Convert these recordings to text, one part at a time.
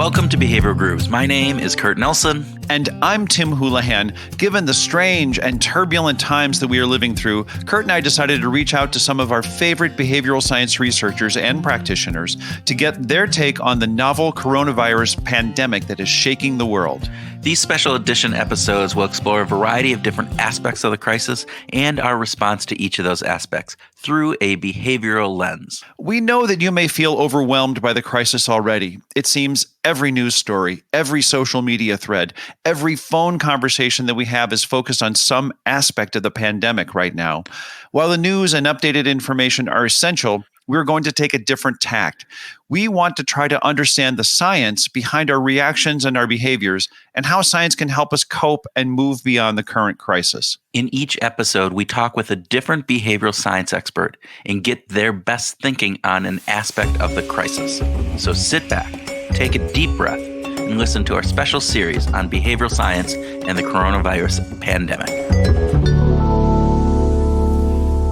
Welcome to Behavioral Grooves. My name is Kurt Nelson. And I'm Tim Houlihan. Given the strange and turbulent times that we are living through, Kurt and I decided to reach out to some of our favorite behavioral science researchers and practitioners to get their take on the novel coronavirus pandemic that is shaking the world. These special edition episodes will explore a variety of different aspects of the crisis and our response to each of those aspects through a behavioral lens. We know that you may feel overwhelmed by the crisis already. It seems every news story, every social media thread, every phone conversation that we have is focused on some aspect of the pandemic right now. While the news and updated information are essential, we're going to take a different tact. We want to try to understand the science behind our reactions and our behaviors and how science can help us cope and move beyond the current crisis. In each episode, we talk with a different behavioral science expert and get their best thinking on an aspect of the crisis. So sit back, take a deep breath, and listen to our special series on behavioral science and the coronavirus pandemic.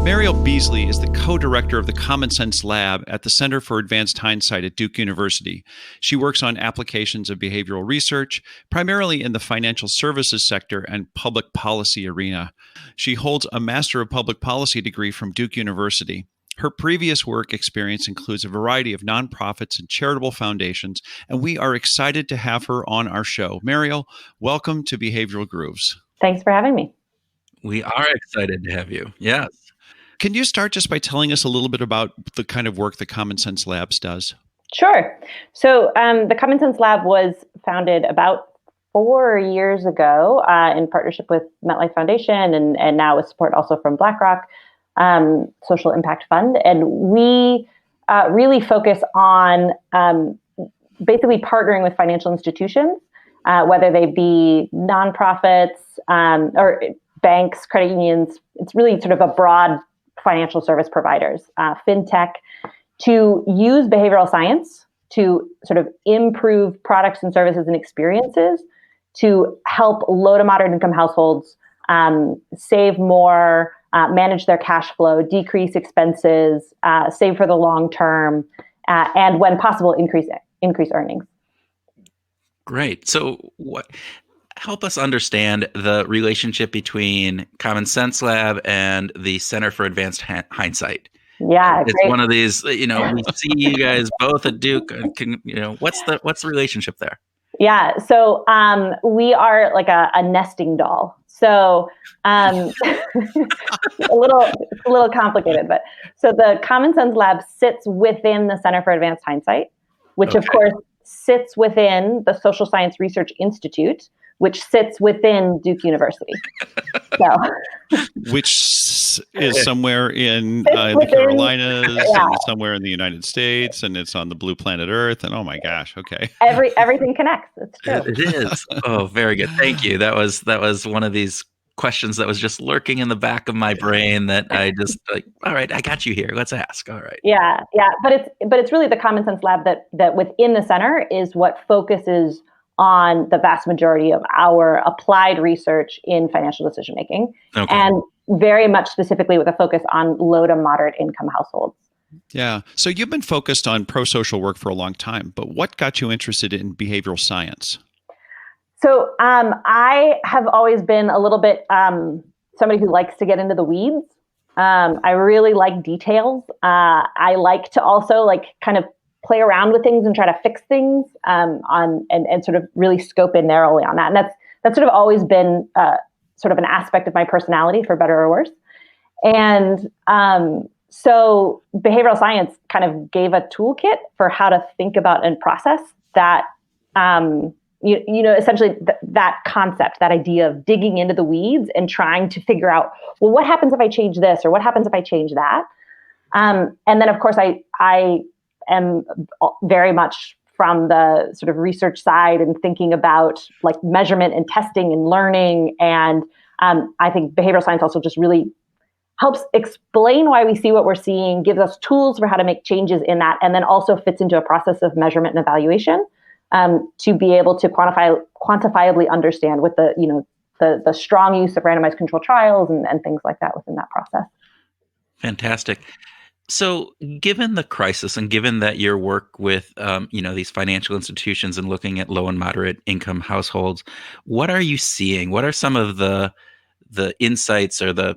Mariel Beasley is the co-director of the Common Sense Lab at the Center for Advanced Hindsight at Duke University. She works on applications of behavioral research, primarily in the financial services sector and public policy arena. She holds a Master of Public Policy degree from Duke University. Her previous work experience includes a variety of nonprofits and charitable foundations, and we are excited to have her on our show. Mariel, welcome to Behavioral Grooves. Thanks for having me. We are excited to have you. Yes. Can you start just by telling us a little bit about the kind of work the Common Sense Labs does? Sure. So the Common Sense Lab was founded about 4 years ago in partnership with MetLife Foundation and now with support also from BlackRock Social Impact Fund. And we really focus on basically partnering with financial institutions, whether they be nonprofits or banks, credit unions. It's really sort of a broad financial service providers, fintech, to use behavioral science to sort of improve products and services and experiences to help low to moderate income households save more, manage their cash flow, decrease expenses, save for the long term, and when possible, increase earnings. Great. So help us understand the relationship between Common Sense Lab and the Center for Advanced Hindsight. Yeah, it's great. One of these, we see you guys both at Duke. What's the relationship there? Yeah, so we are like a nesting doll. So a little complicated, but so the Common Sense Lab sits within the Center for Advanced Hindsight, which of course sits within the Social Science Research Institute, which sits within Duke University. Which is somewhere in the Carolinas and somewhere in the United States, and it's on the blue planet Earth. And oh my gosh, okay. Everything connects. It's true. It is. Oh, very good. Thank you. That was one of these questions that was just lurking in the back of my brain that I just all right, I got you here. Let's ask. All right. Yeah. But it's really the Common Sense Lab that within the center is what focuses on the vast majority of our applied research in financial decision making, and very much specifically with a focus on low to moderate income households. Yeah. So you've been focused on pro-social work for a long time, but what got you interested in behavioral science? So I have always been a little bit somebody who likes to get into the weeds. I really like details. I like to also kind of play around with things and try to fix things and sort of really scope in narrowly on that. And that's sort of always been sort of an aspect of my personality, for better or worse. And so behavioral science kind of gave a toolkit for how to think about and process that, essentially that concept, that idea of digging into the weeds and trying to figure out, well, what happens if I change this, or what happens if I change that? And then, of course, I am very much from the sort of research side and thinking about measurement and testing and learning. And I think behavioral science also just really helps explain why we see what we're seeing, gives us tools for how to make changes in that, and then also fits into a process of measurement and evaluation to be able to quantifiably understand with the strong use of randomized controlled trials and things like that within that process. Fantastic. So, given the crisis and given that your work with, these financial institutions and looking at low and moderate income households, what are you seeing? What are some of the insights or the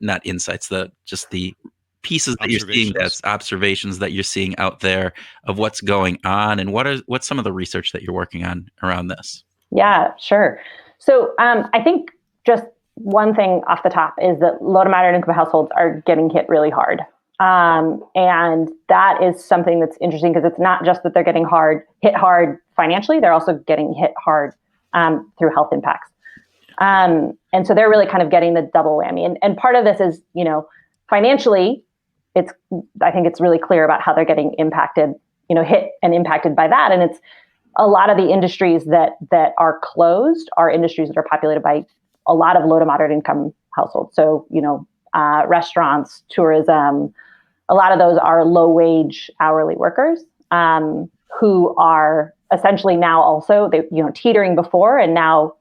not insights, the just the pieces that you're seeing, Observations. that's observations that you're seeing out there of what's going on, and what's some of the research that you're working on around this? Yeah, sure. So I think just one thing off the top is that low to moderate income households are getting hit really hard. And that is something that's interesting because it's not just that they're getting hit hard financially, they're also getting hit hard through health impacts. And so they're really kind of getting the double whammy. And part of this is, financially, I think it's really clear about how they're getting impacted, hit and impacted by that. And it's a lot of the industries that are closed are industries that are populated by a lot of low to moderate income households. So, restaurants, tourism, a lot of those are low wage hourly workers who are essentially now also teetering before and now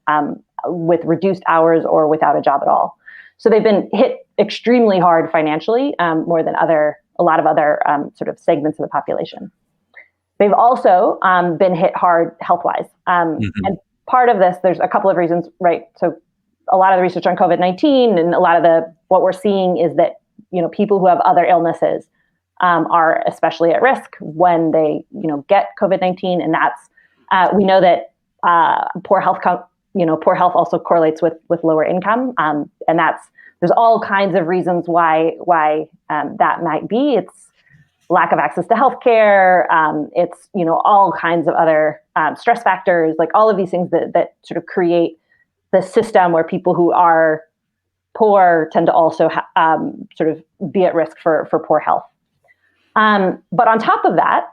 with reduced hours or without a job at all. So they've been hit extremely hard financially, more than a lot of other sort of segments of the population. They've also been hit hard health-wise. And part of this, there's a couple of reasons, right? So a lot of the research on COVID-19 and a lot of what we're seeing is that, people who have other illnesses are especially at risk when they, get COVID-19. And that's, we know that poor health also correlates with lower income. And there's all kinds of reasons why that might be. It's lack of access to healthcare. It's, all kinds of other stress factors, like all of these things that sort of create the system where people who are poor tend to also sort of be at risk for poor health. But on top of that,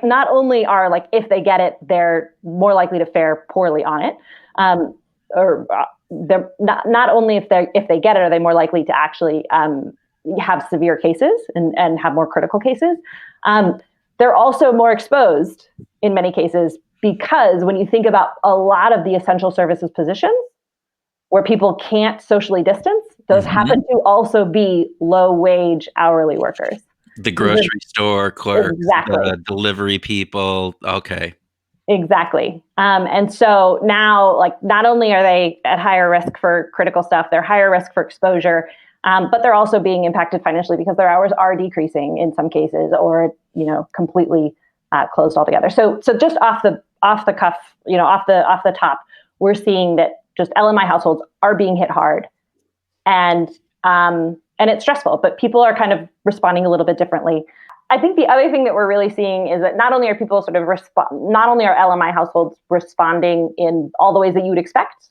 not only are if they get it, they're more likely to fare poorly on it, or they're not only if they get it, are they more likely to actually have severe cases and have more critical cases. They're also more exposed in many cases because when you think about a lot of the essential services positions where people can't socially distance, those happen to also be low wage hourly workers. The grocery store clerks, exactly. The delivery people. Okay. Exactly. And so now, not only are they at higher risk for critical stuff, they're higher risk for exposure, but they're also being impacted financially because their hours are decreasing in some cases, or completely closed altogether. So just off the cuff, off the top, we're seeing that just LMI households are being hit hard, and it's stressful. But people are kind of responding a little bit differently. I think the other thing that we're really seeing is that not only are people not only are LMI households responding in all the ways that you would expect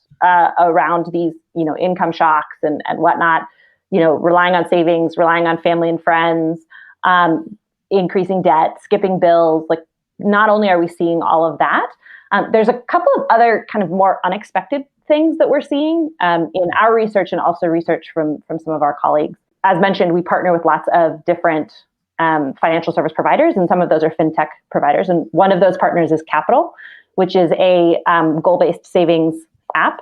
around these, income shocks and whatnot, relying on savings, relying on family and friends, increasing debt, skipping bills. Not only are we seeing all of that, there's a couple of other kind of more unexpected things that we're seeing in our research and also research from some of our colleagues. As mentioned, we partner with lots of different financial service providers, and some of those are fintech providers. And one of those partners is Capital, which is a goal-based savings app.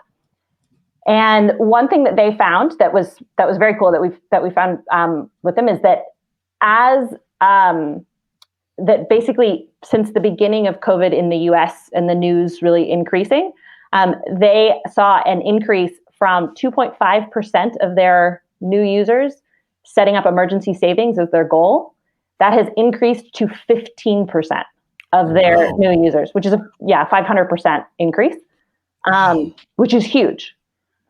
And one thing that they found that was very cool that we found with them is that that basically since the beginning of COVID in the US and the news really increasing, they saw an increase from 2.5% of their new users setting up emergency savings as their goal. That has increased to 15% of their new users, which is a 500% increase, which is huge.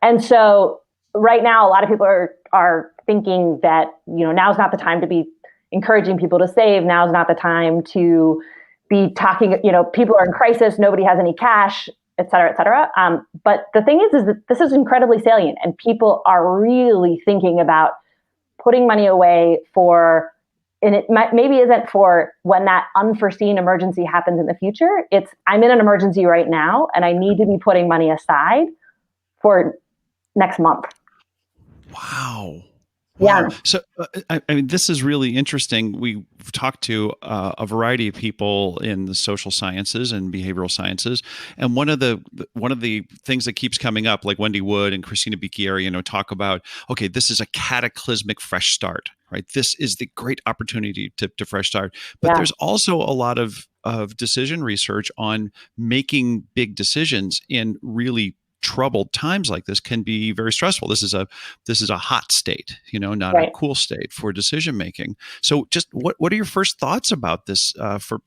And so right now, a lot of people are thinking that, now's not the time to be encouraging people to save. Now's not the time to be talking, people are in crisis, nobody has any cash, et cetera, et cetera. But the thing is that this is incredibly salient, and people are really thinking about putting money away for, and it maybe isn't for when that unforeseen emergency happens in the future. It's, I'm in an emergency right now, and I need to be putting money aside for next month. Wow. Yeah. Wow. So, I mean, this is really interesting. We've talked to a variety of people in the social sciences and behavioral sciences, and one of the things that keeps coming up, like Wendy Wood and Christina Bicchieri, talk about, okay, this is a cataclysmic fresh start, right? This is the great opportunity to fresh start. But there's also a lot of decision research on making big decisions in really troubled times like this can be very stressful. This is a hot state, not a cool state for decision making. So just what are your first thoughts about this for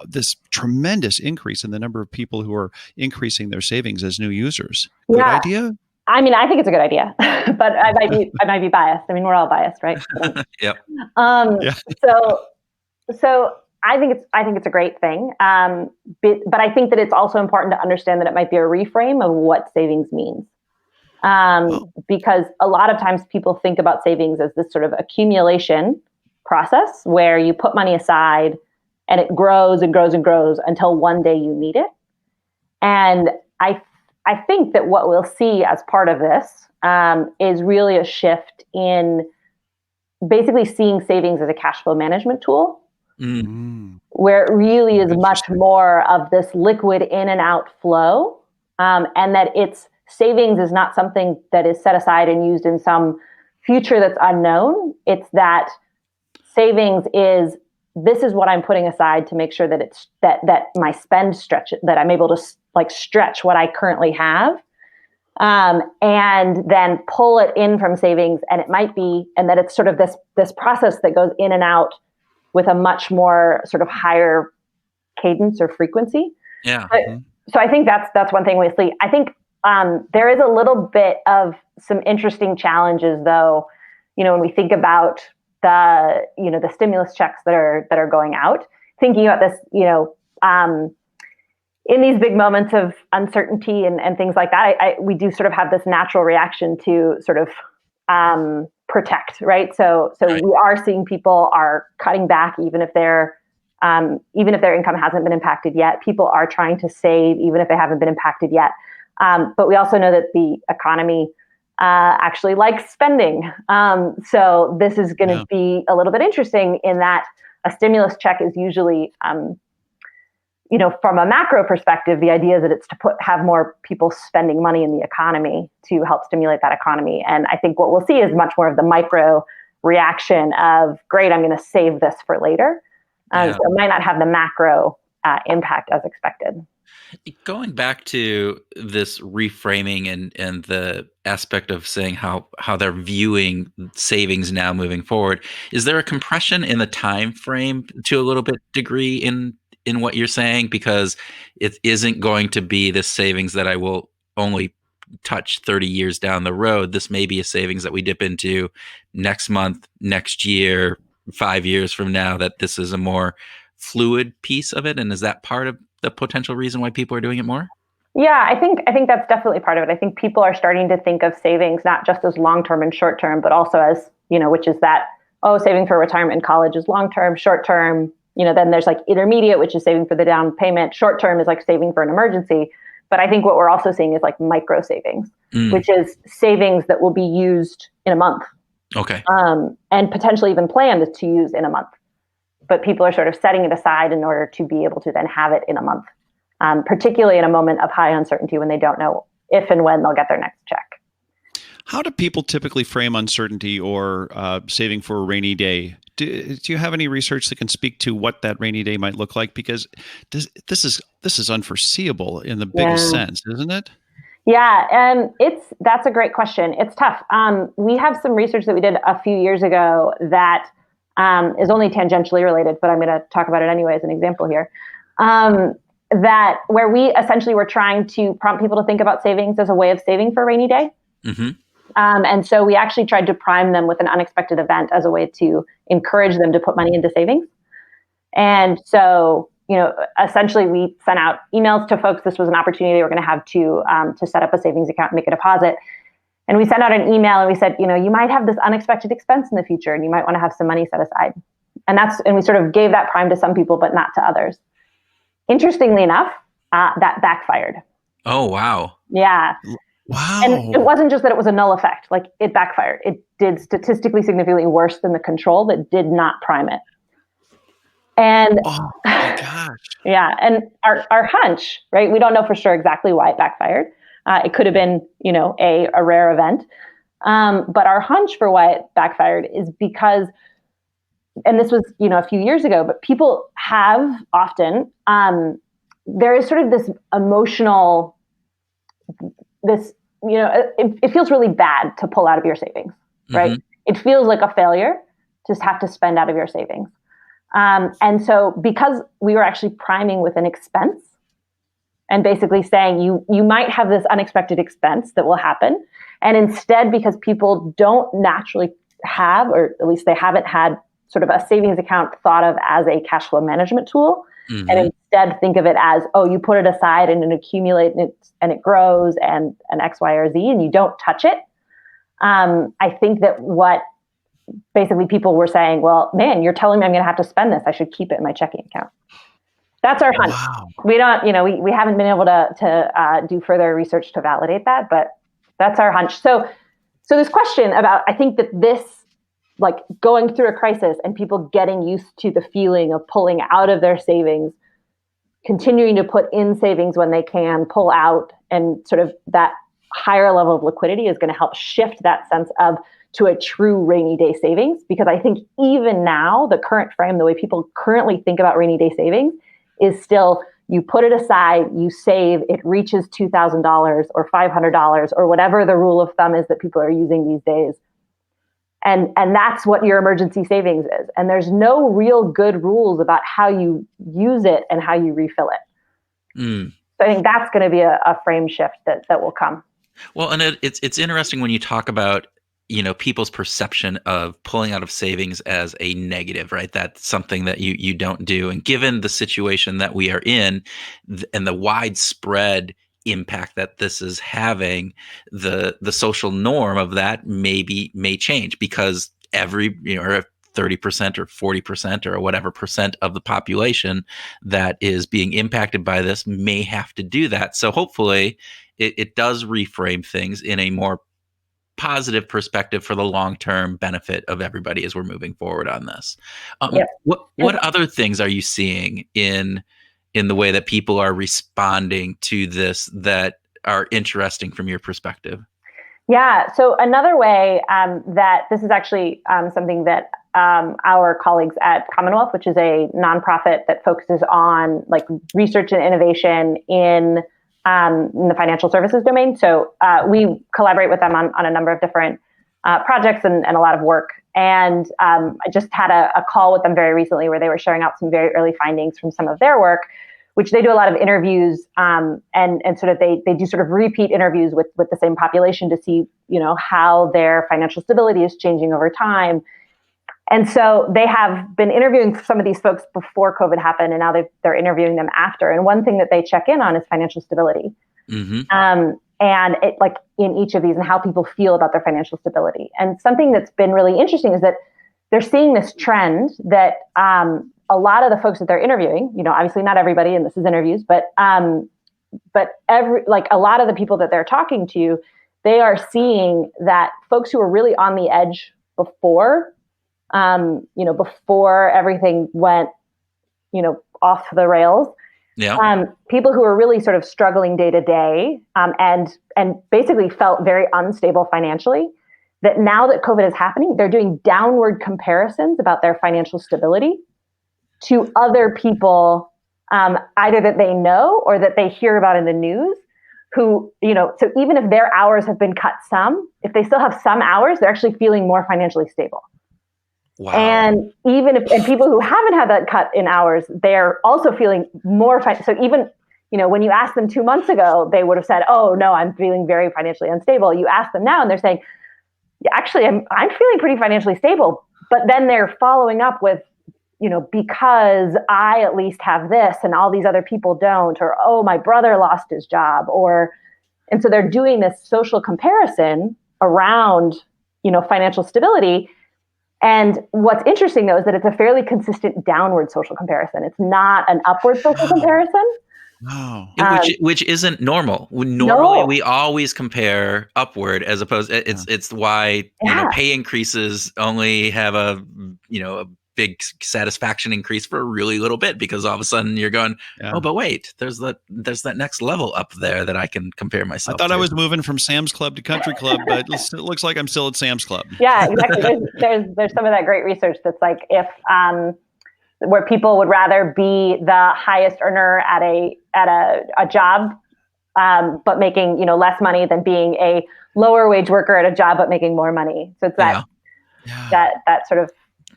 this tremendous increase in the number of people who are increasing their savings as new users? Good idea? I mean, I think it's a good idea, but I might be biased. I mean, we're all biased, right? Yep. So I think it's a great thing. But I think that it's also important to understand that it might be a reframe of what savings means. Because a lot of times people think about savings as this sort of accumulation process where you put money aside and it grows and grows and grows until one day you need it. And I think that what we'll see as part of this is really a shift in basically seeing savings as a cash flow management tool. Mm-hmm. Where it really is much more of this liquid in and out flow, and that it's savings is not something that is set aside and used in some future that's unknown. It's that savings is, this is what I'm putting aside to make sure that it's that my spend stretch, that I'm able to stretch what I currently have, and then pull it in from savings. And it might be, and that it's sort of this process that goes in and out with a much more sort of higher cadence or frequency. Yeah. So I think that's one thing we see. I think there is a little bit of some interesting challenges, though, when we think about the stimulus checks that are going out, thinking about this, in these big moments of uncertainty and things like that, we do sort of have this natural reaction to sort of protect, right? So we are seeing people are cutting back, even if their income hasn't been impacted yet. People are trying to save, even if they haven't been impacted yet. But we also know that the economy actually likes spending. So this is going to be a little bit interesting in that a stimulus check is usually, from a macro perspective, the idea is that it's to have more people spending money in the economy to help stimulate that economy. And I think what we'll see is much more of the micro reaction of, great, I'm going to save this for later. So it might not have the macro impact as expected. Going back to this reframing and the aspect of saying how they're viewing savings now moving forward, is there a compression in the time frame to a little bit degree in what you're saying? Because it isn't going to be this savings that I will only touch 30 years down the road. This may be a savings that we dip into next month, next year, 5 years from now, that this is a more fluid piece of it. And is that part of the potential reason why people are doing it more? Yeah, I think that's definitely part of it. I think people are starting to think of savings not just as long-term and short-term, but also as, which is that, saving for retirement in college is long-term, short-term, then there's intermediate, which is saving for the down payment. Short-term is saving for an emergency. But I think what we're also seeing is micro savings, which is savings that will be used in a month. Okay. And potentially even planned to use in a month. But people are sort of setting it aside in order to be able to then have it in a month, particularly in a moment of high uncertainty when they don't know if and when they'll get their next check. How do people typically frame uncertainty or saving for a rainy day? Do you have any research that can speak to what that rainy day might look like? Because this is unforeseeable in the biggest sense, isn't it? Yeah, that's a great question. It's tough. We have some research that we did a few years ago that is only tangentially related, but I'm going to talk about it anyway as an example here. That where we essentially were trying to prompt people to think about savings as a way of saving for a rainy day. Mm-hmm. And so we actually tried to prime them with an unexpected event as a way to encourage them to put money into savings. And so, essentially we sent out emails to folks. This was an opportunity they were going to have to set up a savings account and make a deposit. And we sent out an email and we said, you might have this unexpected expense in the future and you might want to have some money set aside. And we sort of gave that prime to some people, but not to others. Interestingly enough, that backfired. Oh, wow. Yeah. Wow. And it wasn't just that it was a null effect, like it backfired. It did statistically significantly worse than the control that did not prime it. And oh my gosh. yeah, and our hunch, right? We don't know for sure exactly why it backfired. It could have been, a rare event. But our hunch for why it backfired is because, and this was, a few years ago, but people have often, there is sort of this emotional, it feels really bad to pull out of your savings, right? Mm-hmm. It feels like a failure to have to spend out of your savings. And so because we were actually priming with an expense and basically saying you might have this unexpected expense that will happen. And instead, because people don't naturally have, or at least they haven't had sort of a savings account thought of as a cash flow management tool, mm-hmm. and instead think of it as, you put it aside and it accumulates and it grows and an X, Y, or Z, and you don't touch it. I think that what basically people were saying, well, man, you're telling me I'm going to have to spend this. I should keep it in my checking account. That's our hunch. Wow. We don't, we haven't been able to do further research to validate that, but that's our hunch. So this question about, I think that this, like going through a crisis and people getting used to the feeling of pulling out of their savings, continuing to put in savings when they can, pull out, and sort of that higher level of liquidity is going to help shift that sense of to a true rainy day savings. Because I think even now, the current frame, the way people currently think about rainy day savings is still, you put it aside, you save, it reaches $2,000 or $500 or whatever the rule of thumb is that people are using these days. And that's what your emergency savings is. And there's no real good rules about how you use it and how you refill it. So I think that's going to be a frame shift that will come. Well, and it's interesting when you talk about, people's perception of pulling out of savings as a negative, right? That's something that you don't do. And given the situation that we are in and the widespread impact that this is having, the social norm of that may change, because every, or 30% or 40% or whatever percent of the population that is being impacted by this may have to do that. So hopefully it does reframe things in a more positive perspective for the long-term benefit of everybody as we're moving forward on this. Yep. What other things are you seeing in the way that people are responding to this that are interesting from your perspective? Yeah. So another way that this is actually something that our colleagues at Commonwealth, which is a nonprofit that focuses on like research and innovation in the financial services domain. So we collaborate with them on a number of different projects and a lot of work. And I just had a call with them very recently where they were sharing out some very early findings from some of their work, which they do a lot of interviews and sort of they do sort of repeat interviews with the same population to see, how their financial stability is changing over time. And so they have been interviewing some of these folks before COVID happened, and now they're interviewing them after. And one thing that they check in on is financial stability. Mm-hmm. And it, like in each of these, and how people feel about their financial stability. And something that's been really interesting is that they're seeing this trend that a lot of the folks that they're interviewing, obviously not everybody, and this is interviews, but a lot of the people that they're talking to, they are seeing that folks who are really on the edge before everything went, off the rails. Yeah. People who are really sort of struggling day to day, and basically felt very unstable financially, that now that COVID is happening, they're doing downward comparisons about their financial stability to other people, either that they know or that they hear about in the news, who, so even if their hours have been cut some, if they still have some hours, they're actually feeling more financially stable. Wow. And even if people who haven't had that cut in hours, they're also feeling more. So even, when you asked them 2 months ago, they would have said, "Oh no, I'm feeling very financially unstable." You ask them now, and they're saying, "Yeah, actually, I'm feeling pretty financially stable." But then they're following up with, because I at least have this, and all these other people don't, or oh, my brother lost his job, and so they're doing this social comparison around, financial stability. And what's interesting, though, is that it's a fairly consistent downward social comparison. It's not an upward social comparison. Oh, Which isn't normal. Normally, No. we always compare upward, as opposed. It's why Yeah. pay increases only have a big satisfaction increase for a really little bit, because all of a sudden you're going, oh, but wait, there's that next level up there that I can compare myself. I thought to. I was moving from Sam's Club to Country Club, but it looks like I'm still at Sam's Club. Yeah, exactly. There's some of that great research that's like, if where people would rather be the highest earner at a job, but making less money, than being a lower wage worker at a job but making more money. So it's that sort of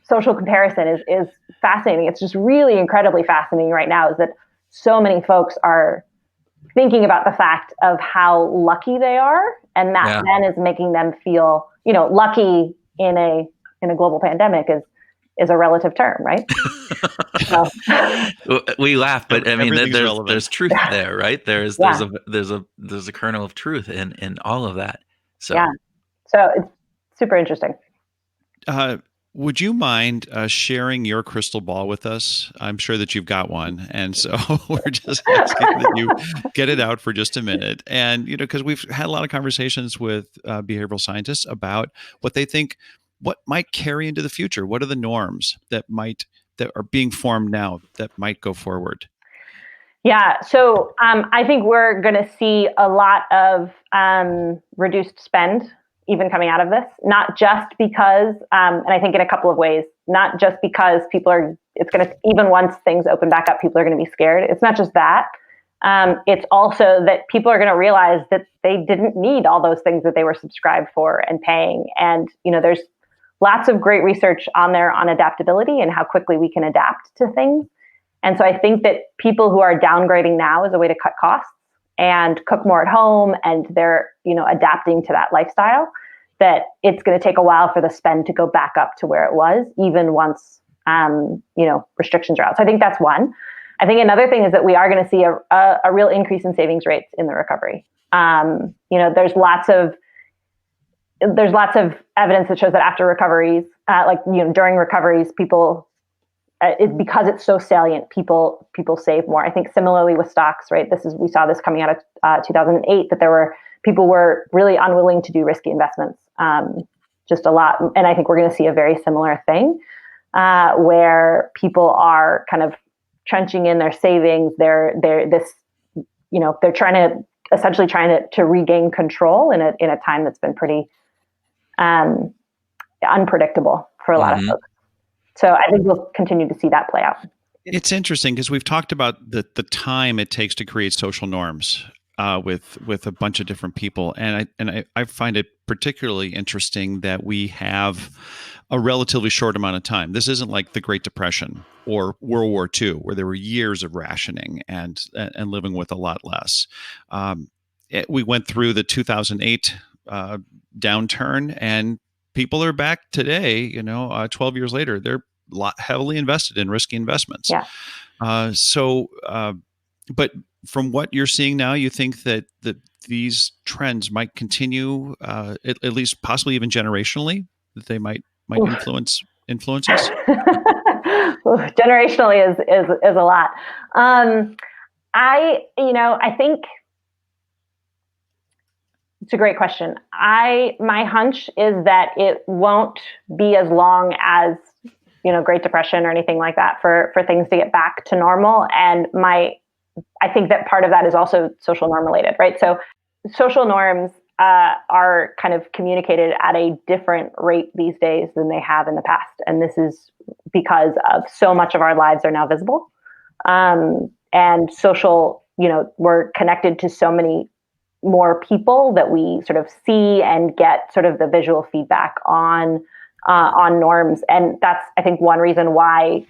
social comparison is fascinating. It's just really incredibly fascinating right now, is that so many folks are thinking about the fact of how lucky they are, and that then is making them feel, lucky in a global pandemic is a relative term, right? So. We laugh, but I mean, there's truth Yeah. there, right? There's a kernel of truth in all of that. So so it's super interesting. Would you mind sharing your crystal ball with us? I'm sure that you've got one. And so we're just asking that you get it out for just a minute. And, because we've had a lot of conversations with behavioral scientists about what they think, what might carry into the future. What are the norms that are being formed now that might go forward? Yeah. So I think we're going to see a lot of reduced spend even coming out of this, not just because, and I think in a couple of ways, not just because it's going to, even once things open back up, people are going to be scared. It's not just that. It's also that people are going to realize that they didn't need all those things that they were subscribed for and paying. And, there's lots of great research on there on adaptability and how quickly we can adapt to things. And so I think that people who are downgrading now as a way to cut costs and cook more at home, and they're, adapting to that lifestyle, that it's going to take a while for the spend to go back up to where it was, even once, restrictions are out. So I think that's one. I think another thing is that we are going to see a real increase in savings rates in the recovery. There's lots of evidence that shows that after recoveries, during recoveries, people, because it's so salient, people save more. I think similarly with stocks, right? We saw this coming out of 2008, that people were really unwilling to do risky investments, just a lot. And I think we're going to see a very similar thing, where people are kind of trenching in their savings. They're trying to regain control in a time that's been pretty unpredictable for a lot of folks. So I think we'll continue to see that play out. It's interesting because we've talked about the time it takes to create social norms with a bunch of different people, and I find it particularly interesting that we have a relatively short amount of time. This isn't like the Great Depression or World War II, where there were years of rationing and living with a lot less. We went through the 2008 downturn, and people are back today, 12 years later. They're heavily invested in risky investments. Yeah. But from what you're seeing now, you think that these trends might continue, at least possibly even generationally, that they might influence us? Generationally is a lot. I think it's a great question. My hunch is that it won't be as long as, Great Depression or anything like that for things to get back to normal. And I think that part of that is also social norm related, right? So social norms are kind of communicated at a different rate these days than they have in the past. And this is because of so much of our lives are now visible. And social, we're connected to so many more people that we sort of see and get sort of the visual feedback on norms. And that's, I think, one reason why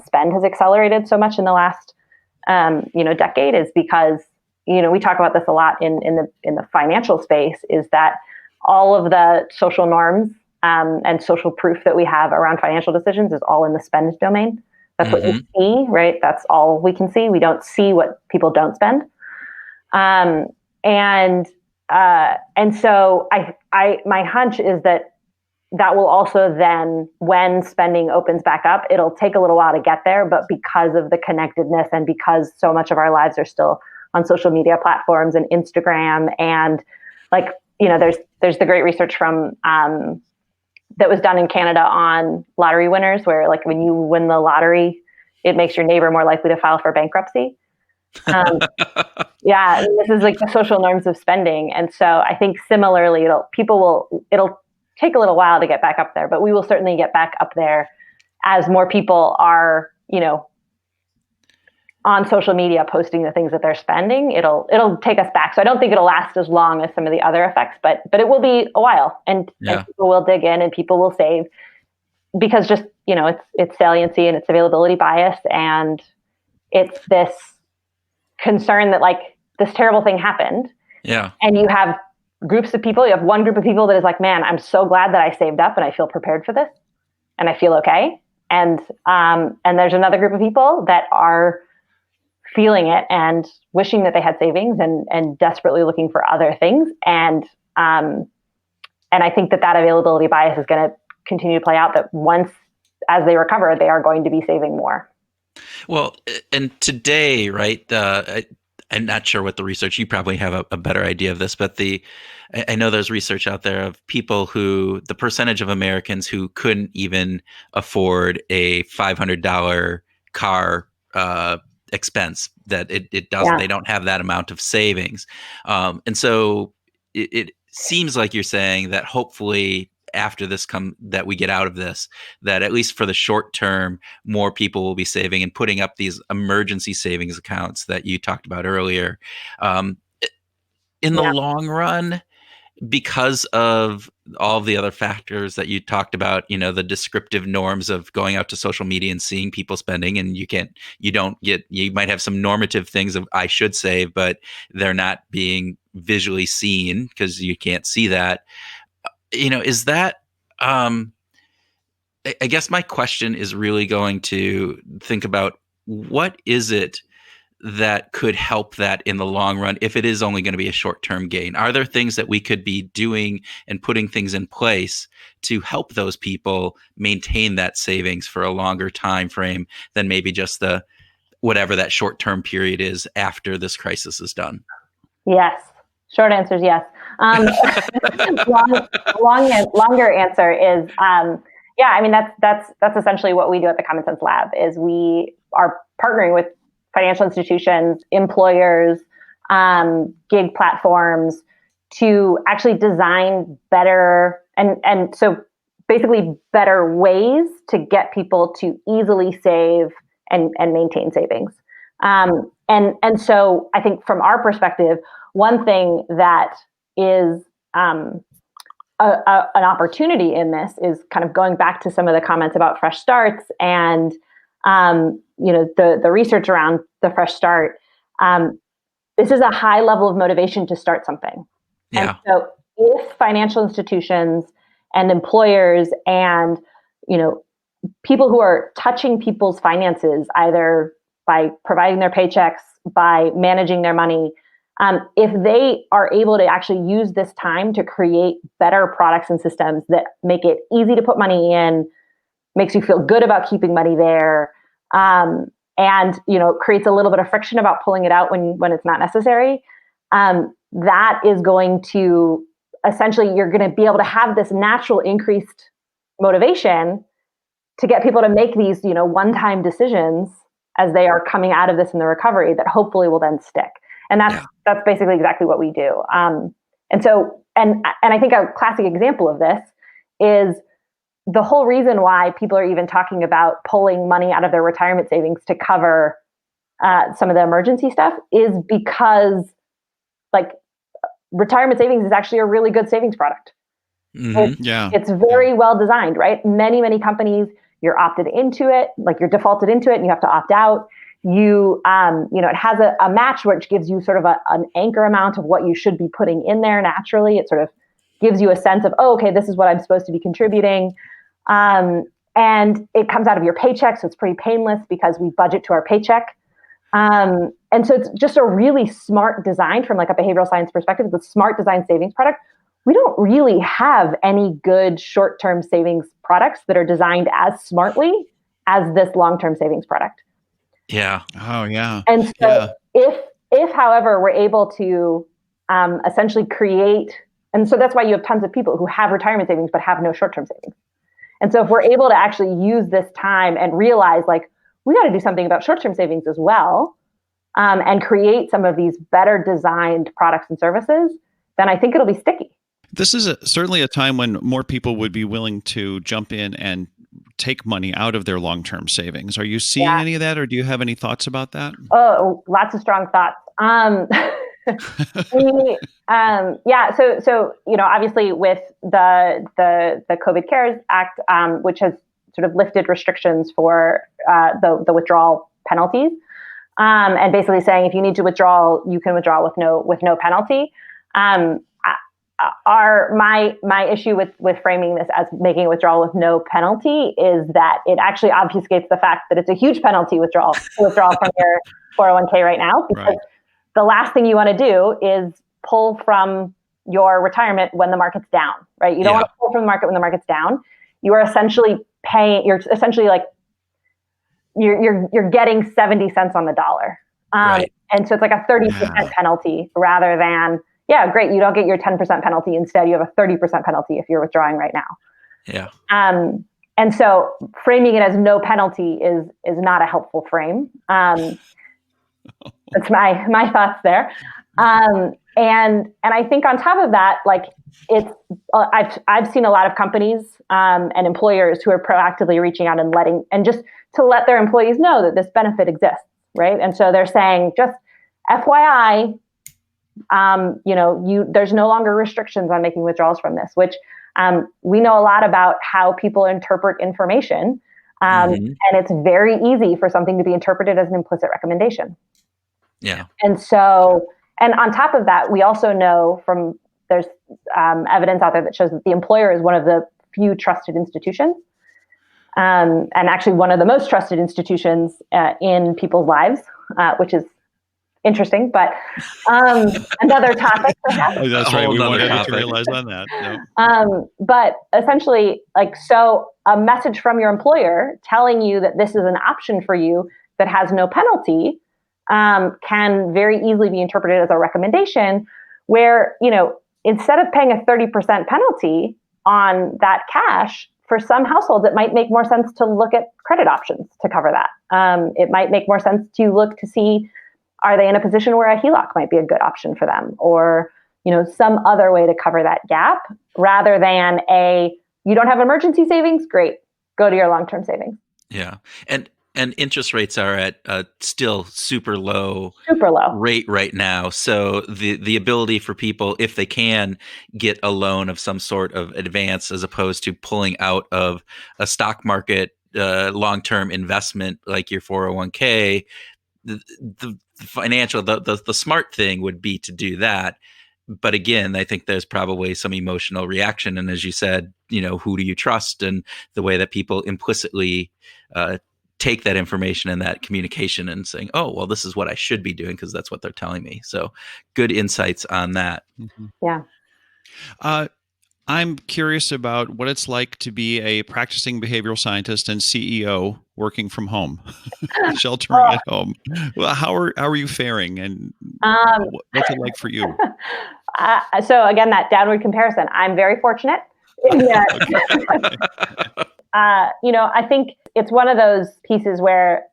spend has accelerated so much in the last decade, is because, we talk about this a lot in the financial space, is that all of the social norms and social proof that we have around financial decisions is all in the spend domain. That's what you see, right? That's all we can see. We don't see what people don't spend. And so my hunch is that that will also then, when spending opens back up, it'll take a little while to get there. But because of the connectedness and because so much of our lives are still on social media platforms and Instagram, and like, there's the great research from that was done in Canada on lottery winners, where like when you win the lottery, it makes your neighbor more likely to file for bankruptcy. Yeah, this is like the social norms of spending. And so I think similarly, it'll take a little while to get back up there, but we will certainly get back up there as more people are, on social media posting the things that they're spending. It'll take us back. So I don't think it'll last as long as some of the other effects, but it will be a while, and people will dig in and people will save, because just, it's saliency and it's availability bias, and it's this concern that like this terrible thing happened. Yeah. And you have groups of people, you have one group of people that is like, man, I'm so glad that I saved up and I feel prepared for this and I feel okay. And there's another group of people that are feeling it and wishing that they had savings and desperately looking for other things. And I think that availability bias is going to continue to play out, that once, as they recover, they are going to be saving more. Well, and today, right, I'm not sure what the research, you probably have a better idea of this, but I know there's research out there of people the percentage of Americans who couldn't even afford a $500 car expense, that it doesn't, they don't have that amount of savings. And so it seems like you're saying that hopefully after this that we get out of this, that at least for the short term, more people will be saving and putting up these emergency savings accounts that you talked about earlier. In the long run, because of all the other factors that you talked about, the descriptive norms of going out to social media and seeing people spending, and you might have some normative things of I should save, but they're not being visually seen because you can't see that. Is that, I guess my question is really going to think about what is it that could help that in the long run, if it is only going to be a short-term gain? Are there things that we could be doing and putting things in place to help those people maintain that savings for a longer time frame than maybe just whatever that short-term period is after this crisis is done? Yes. Short answer is yes. Longer answer is, I mean, that's essentially what we do at the Common Sense Lab. Is we are partnering with financial institutions, employers, gig platforms to actually design better and so basically better ways to get people to easily save and maintain savings. And so I think from our perspective, one thing that is an opportunity in this is kind of going back to some of the comments about fresh starts and the research around the fresh start. This is a high level of motivation to start something. Yeah. And so if financial institutions and employers and people who are touching people's finances, either by providing their paychecks, by managing their money, if they are able to actually use this time to create better products and systems that make it easy to put money in, makes you feel good about keeping money there, and creates a little bit of friction about pulling it out when it's not necessary, that is going to essentially, you're going to be able to have this natural increased motivation to get people to make these one-time decisions as they are coming out of this in the recovery that hopefully will then stick. And that's basically exactly what we do. And I think a classic example of this is the whole reason why people are even talking about pulling money out of their retirement savings to cover some of the emergency stuff is because retirement savings is actually a really good savings product. Mm-hmm. It's very well designed, right? Many, many companies, you're opted into it, you're defaulted into it and you have to opt out. It has a match which gives you sort of an anchor amount of what you should be putting in there naturally. It sort of gives you a sense of, okay, this is what I'm supposed to be contributing. And it comes out of your paycheck. So it's pretty painless because we budget to our paycheck. And so it's just a really smart design from a behavioral science perspective. It's a smart design savings product we don't really have any good short-term savings products that are designed as smartly as this long-term savings product. Yeah. Oh, yeah. And so if however, we're able to essentially create, and so that's why you have tons of people who have retirement savings but have no short-term savings. And so if we're able to actually use this time and realize, like, we got to do something about short-term savings as well, and create some of these better designed products and services, then I think it'll be sticky. This is certainly a time when more people would be willing to jump in and take money out of their long-term savings. Are you seeing any of that, or do you have any thoughts about that? Oh, lots of strong thoughts. So obviously with the COVID CARES Act, which has sort of lifted restrictions for the withdrawal penalties, and basically saying if you need to withdraw, you can withdraw with no penalty. My issue with framing this as making a withdrawal with no penalty is that it actually obfuscates the fact that it's a huge penalty to withdraw from your 401k right now, because the last thing you want to do is pull from your retirement when the market's down, right? You don't want to pull from the market when the market's down. You are essentially you're getting 70 cents on the dollar. And so it's like a 30% penalty rather than, great, you don't get your 10% penalty. Instead, you have a 30% penalty if you're withdrawing right now. Yeah. And so framing it as no penalty is not a helpful frame. That's my thoughts there. And I think on top of that, like I've seen a lot of companies and employers who are proactively reaching out and just to let their employees know that this benefit exists, right? And so they're saying, just FYI, there's no longer restrictions on making withdrawals from this, which we know a lot about how people interpret information. And it's very easy for something to be interpreted as an implicit recommendation. Yeah. And so, and on top of that, we also know there's evidence out there that shows that the employer is one of the few trusted institutions, and actually one of the most trusted institutions in people's lives, which is interesting, but another topic perhaps. Oh, that's right. We wanted to realize on that. Yep. But essentially, so a message from your employer telling you that this is an option for you that has no penalty can very easily be interpreted as a recommendation where, instead of paying a 30% penalty on that cash, for some households, it might make more sense to look at credit options to cover that. It might make more sense to look to see, are they in a position where a HELOC might be a good option for them, or, some other way to cover that gap rather than you don't have emergency savings? Great. Go to your long-term savings. Yeah. And interest rates are at still super low rate right now. So the ability for people, if they can get a loan of some sort of advance, as opposed to pulling out of a stock market long-term investment like your 401k, the financial, the smart thing would be to do that. But again, I think there's probably some emotional reaction. And as you said, who do you trust? And the way that people implicitly take that information and that communication and saying, oh, well, this is what I should be doing because that's what they're telling me. So good insights on that. Mm-hmm. Yeah. I'm curious about what it's like to be a practicing behavioral scientist and CEO working from home, sheltering at home. Well, how are you faring, and what's it like for you? So again, that downward comparison. I'm very fortunate. I think it's one of those pieces where,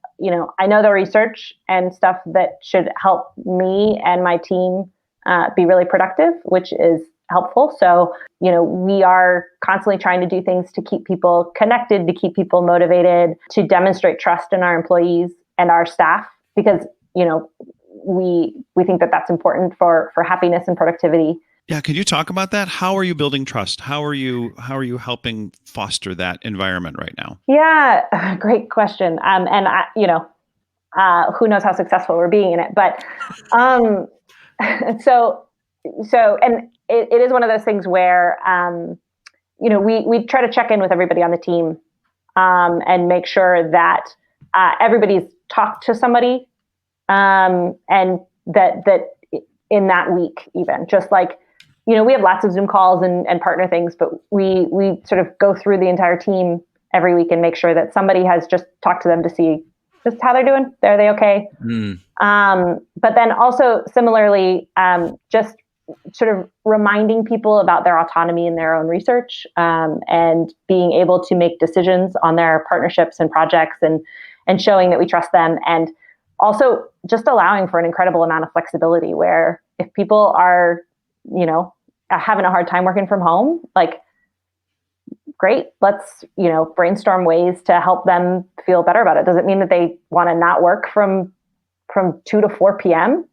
I know the research and stuff that should help me and my team be really productive, which is helpful. So, we are constantly trying to do things to keep people connected, to keep people motivated, to demonstrate trust in our employees and our staff, because, we think that that's important for happiness and productivity. Yeah. Could you talk about that? How are you building trust? How are you helping foster that environment right now? Yeah, great question. And who knows how successful we're being in it, but, so, and it is one of those things where, we try to check in with everybody on the team, and make sure that, everybody's talked to somebody, and that in that week, even just like, we have lots of Zoom calls and partner things, but we sort of go through the entire team every week and make sure that somebody has just talked to them to see just how they're doing. Are they okay? But then also similarly, just sort of reminding people about their autonomy in their own research, and being able to make decisions on their partnerships and projects, and showing that we trust them, and also just allowing for an incredible amount of flexibility where if people are, having a hard time working from home, like, great, let's, brainstorm ways to help them feel better about it. Does it mean that they want to not work from 2 to 4 p.m.?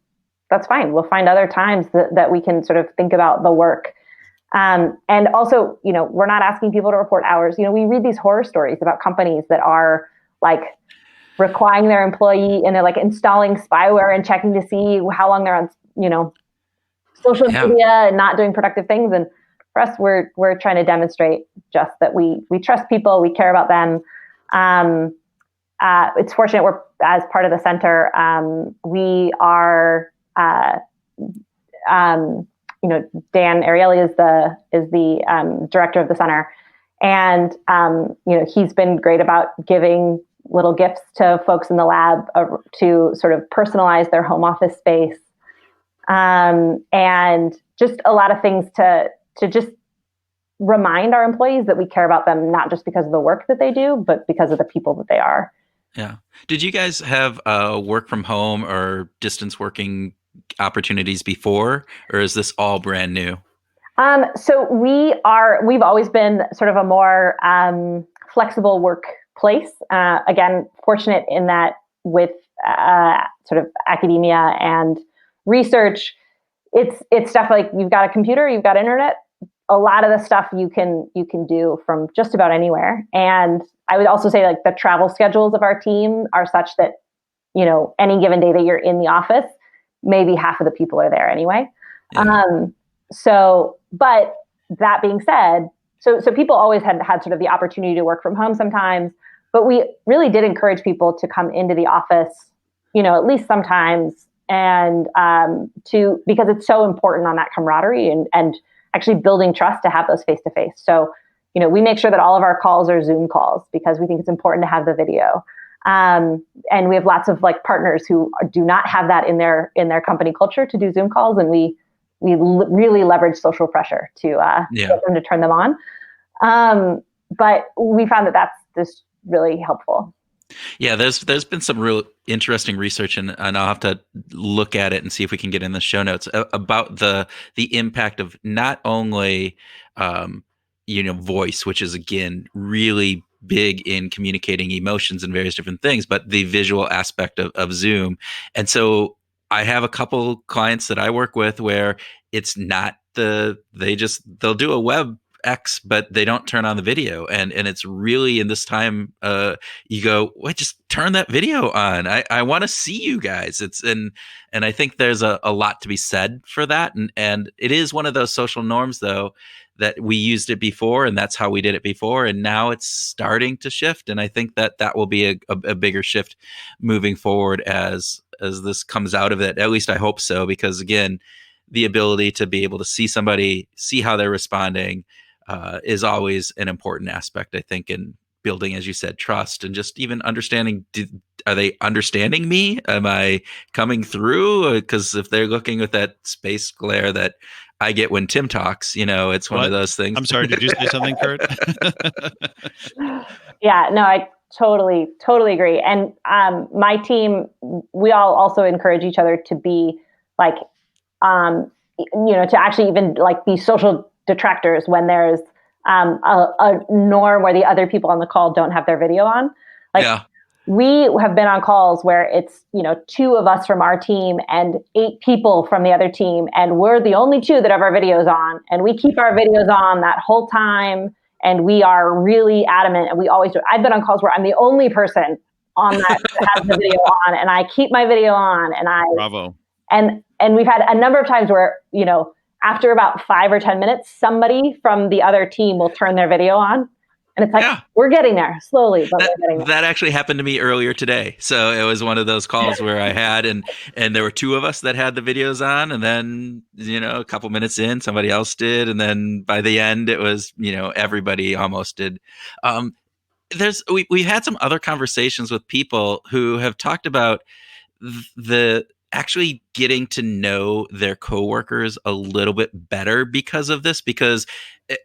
That's fine. We'll find other times that we can sort of think about the work. And also, we're not asking people to report hours. We read these horror stories about companies that are like requiring their employee, and they're like installing spyware and checking to see how long they're on, social media and not doing productive things. And for us, we're trying to demonstrate just that we trust people, we care about them. It's fortunate we're, as part of the center, we are, Dan Ariely is the director of the center, and he's been great about giving little gifts to folks in the lab to sort of personalize their home office space, and just a lot of things to just remind our employees that we care about them, not just because of the work that they do, but because of the people that they are. Yeah. Did you guys have work from home or distance working opportunities before, or is this all brand new? So we've always been sort of a more flexible workplace. Again, fortunate in that with sort of academia and research, it's stuff like you've got a computer, you've got internet. A lot of the stuff you can do from just about anywhere. And I would also say, like, the travel schedules of our team are such that, any given day that you're in the office, maybe half of the people are there anyway. Yeah. But that being said, so people always had sort of the opportunity to work from home sometimes, but we really did encourage people to come into the office, at least sometimes, and because it's so important on that camaraderie and actually building trust to have those face-to-face. So, we make sure that all of our calls are Zoom calls because we think it's important to have the video. And we have lots of partners who do not have that in their company culture to do Zoom calls. And we really leverage social pressure to get them to turn them on. But we found that that's just really helpful. Yeah, there's been some real interesting research, and I'll have to look at it and see if we can get in the show notes about the impact of not only voice, which is again really big in communicating emotions and various different things, but the visual aspect of Zoom. And so I have a couple clients that I work with where it's not they'll do a web X, but they don't turn on the video. And it's really in this time, you go, wait, just turn that video on. I want to see you guys. And I think there's a lot to be said for that. And it is one of those social norms, though, that we used it before, and that's how we did it before. And now it's starting to shift. And I think that will be a bigger shift moving forward as this comes out of it. At least I hope so, because again, the ability to be able to see somebody, see how they're responding, is always an important aspect, I think, in building, as you said, trust, and just even understanding, are they understanding me? Am I coming through? Because if they're looking with that space glare that I get when Tim talks, it's one of those things. I'm sorry, did you say something, Kurt? Yeah, no, I totally agree. And my team, we all also encourage each other to be to actually even be social detractors when there's a norm where the other people on the call don't have their video on. We have been on calls where it's, 2 of us from our team and 8 people from the other team, and we're the only 2 that have our videos on, and we keep our videos on that whole time, and we are really adamant, and we always do. I've been on calls where I'm the only person on that has the video on, and I keep my video on, and Bravo. And we've had a number of times where, after about 5 or 10 minutes, somebody from the other team will turn their video on. And it's like, we're getting there slowly, but we're getting there. That actually happened to me earlier today. So it was one of those calls where I had, and there were two of us that had the videos on, and then, a couple minutes in, somebody else did. And then by the end, it was, everybody almost did. We had some other conversations with people who have talked about the actually getting to know their coworkers a little bit better because of this, because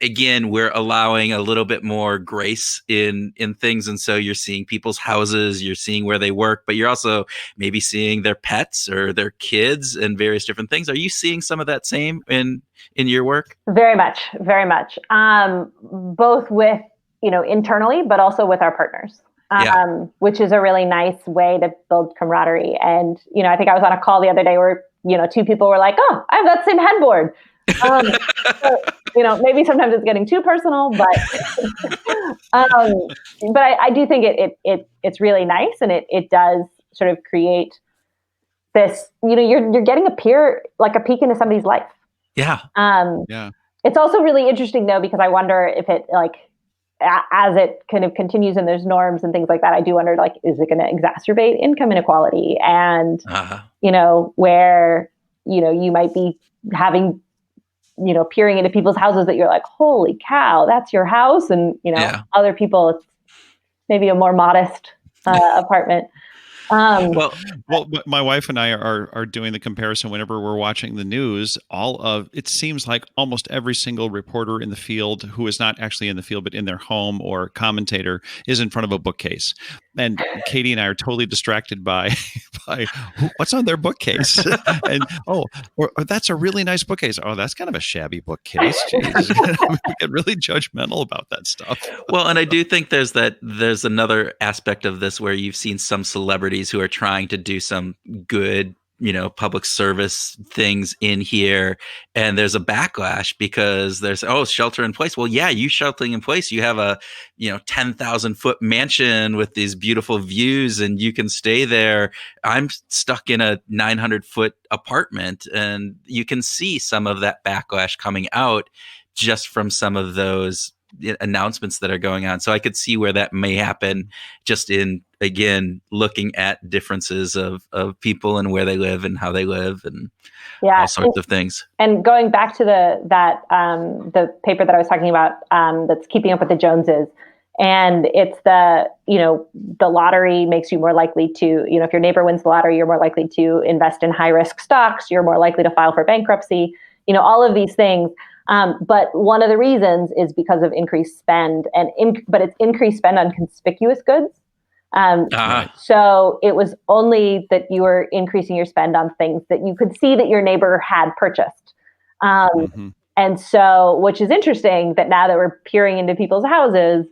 again, we're allowing a little bit more grace in things. And so you're seeing people's houses, you're seeing where they work, but you're also maybe seeing their pets or their kids and various different things. Are you seeing some of that same in your work? Very much. Both with, internally, but also with our partners. Which is a really nice way to build camaraderie. And, I think I was on a call the other day where, two people were like, oh, I have that same headboard. So, maybe sometimes it's getting too personal, but I do think it's really nice. And it does sort of create this, you're getting a peek into somebody's life. Yeah. It's also really interesting though, because I wonder if it as it kind of continues and there's norms and things like that, I do wonder, is it going to exacerbate income inequality? And, where, you might be having, peering into people's houses that you're like, holy cow, that's your house. And, other people, it's maybe a more modest apartment. Well, my wife and I are doing the comparison whenever we're watching the news. It seems like almost every single reporter in the field who is not actually in the field, but in their home or commentator is in front of a bookcase. And Katie and I are totally distracted by what's on their bookcase. And, that's a really nice bookcase. Oh, that's kind of a shabby bookcase. Jeez. We get really judgmental about that stuff. Well, and I do think there's another aspect of this where you've seen some celebrities who are trying to do some good, public service things in here. And there's a backlash because there's, shelter in place. Well, yeah, you sheltering in place. You have a, 10,000 foot mansion with these beautiful views and you can stay there. I'm stuck in a 900 foot apartment, and you can see some of that backlash coming out just from some of those announcements that are going on. So I could see where that may happen, just in, again, looking at differences of people and where they live and how they live and all sorts of things. And going back to the paper that I was talking about, that's Keeping Up with the Joneses. And it's the lottery makes you more likely to, if your neighbor wins the lottery, you're more likely to invest in high risk stocks. You're more likely to file for bankruptcy, all of these things. But one of the reasons is because of increased spend, but it's increased spend on conspicuous goods. So it was only that you were increasing your spend on things that you could see that your neighbor had purchased. And so, which is interesting that now that we're peering into people's houses,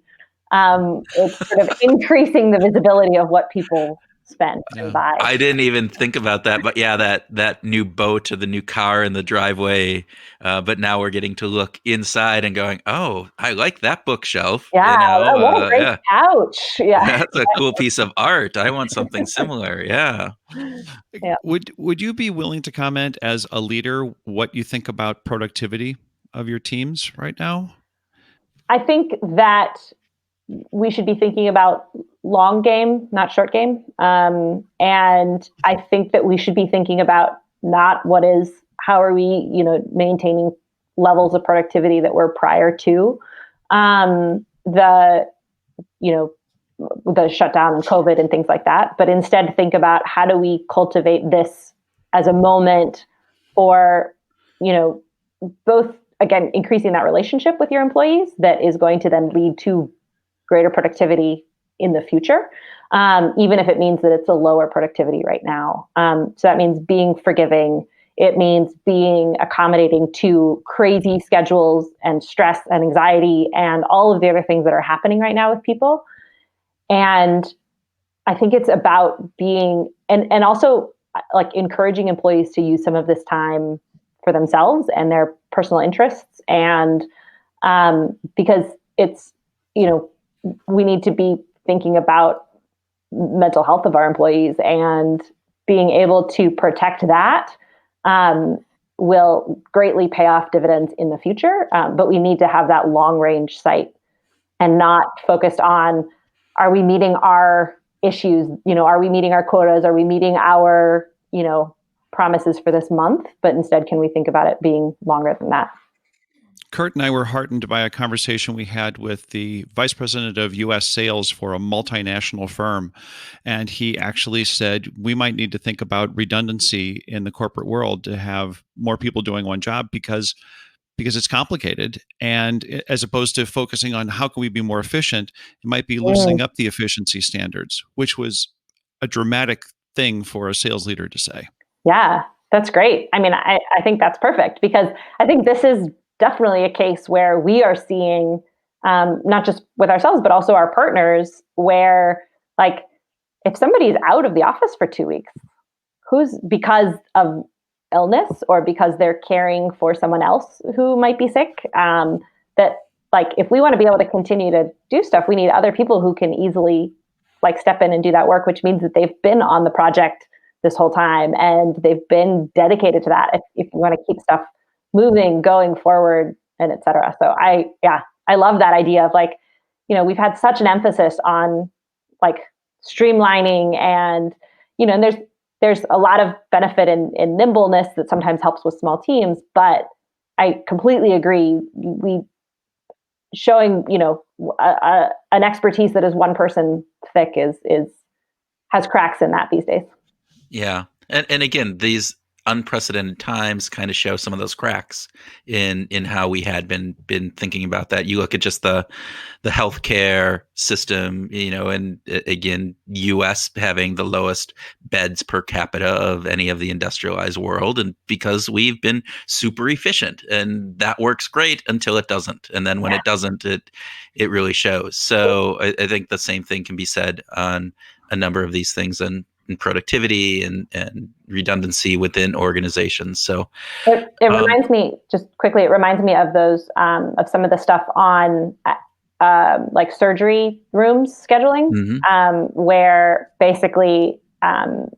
it's sort of increasing the visibility of what people spend and buy. I didn't even think about that, but yeah, that new boat or the new car in the driveway. But now we're getting to look inside and going, oh, I like that bookshelf. Yeah, what a great couch. Yeah, that's a cool piece of art. I want something similar. Yeah. Would you be willing to comment as a leader what you think about productivity of your teams right now? I think that we should be thinking about long game, not short game. And I think that we should be thinking about not how are we, maintaining levels of productivity that were prior to the shutdown and COVID and things like that, but instead think about how do we cultivate this as a moment for, both, again, increasing that relationship with your employees that is going to then lead to greater productivity in the future, even if it means that it's a lower productivity right now. So that means being forgiving. It means being accommodating to crazy schedules and stress and anxiety and all of the other things that are happening right now with people. And I think it's about being, and also encouraging employees to use some of this time for themselves and their personal interests. And because it's, we need to be thinking about mental health of our employees, and being able to protect that will greatly pay off dividends in the future. But we need to have that long range sight and not focused on, are we meeting our issues? Are we meeting our quotas? Are we meeting our, promises for this month? But instead, can we think about it being longer than that? Kurt and I were heartened by a conversation we had with the vice president of U.S. sales for a multinational firm. And he actually said, we might need to think about redundancy in the corporate world to have more people doing one job because it's complicated. And as opposed to focusing on how can we be more efficient, it might be loosening up the efficiency standards, which was a dramatic thing for a sales leader to say. Yeah, that's great. I mean, I think that's perfect, because I think this is definitely a case where we are seeing, not just with ourselves, but also our partners, where like, if somebody's out of the office for 2 weeks, who's because of illness or because they're caring for someone else who might be sick, that like, if we want to be able to continue to do stuff, we need other people who can easily like step in and do that work, which means that they've been on the project this whole time and they've been dedicated to that. If you want to keep stuff moving, going forward, and et cetera. So I love that idea of like, we've had such an emphasis on like streamlining and, and there's a lot of benefit in nimbleness that sometimes helps with small teams, but I completely agree. We showing, an expertise that is one person thick has cracks in that these days. Yeah. And again, these unprecedented times kind of show some of those cracks in how we had been thinking about that. You look at just the healthcare system, and again, US having the lowest beds per capita of any of the industrialized world, and because we've been super efficient, and that works great until it doesn't, and then when it doesn't, it really shows. So I think the same thing can be said on a number of these things, and productivity and redundancy within organizations. So it reminds me, just quickly, it reminds me of those, of some of the stuff on like surgery rooms scheduling, where basically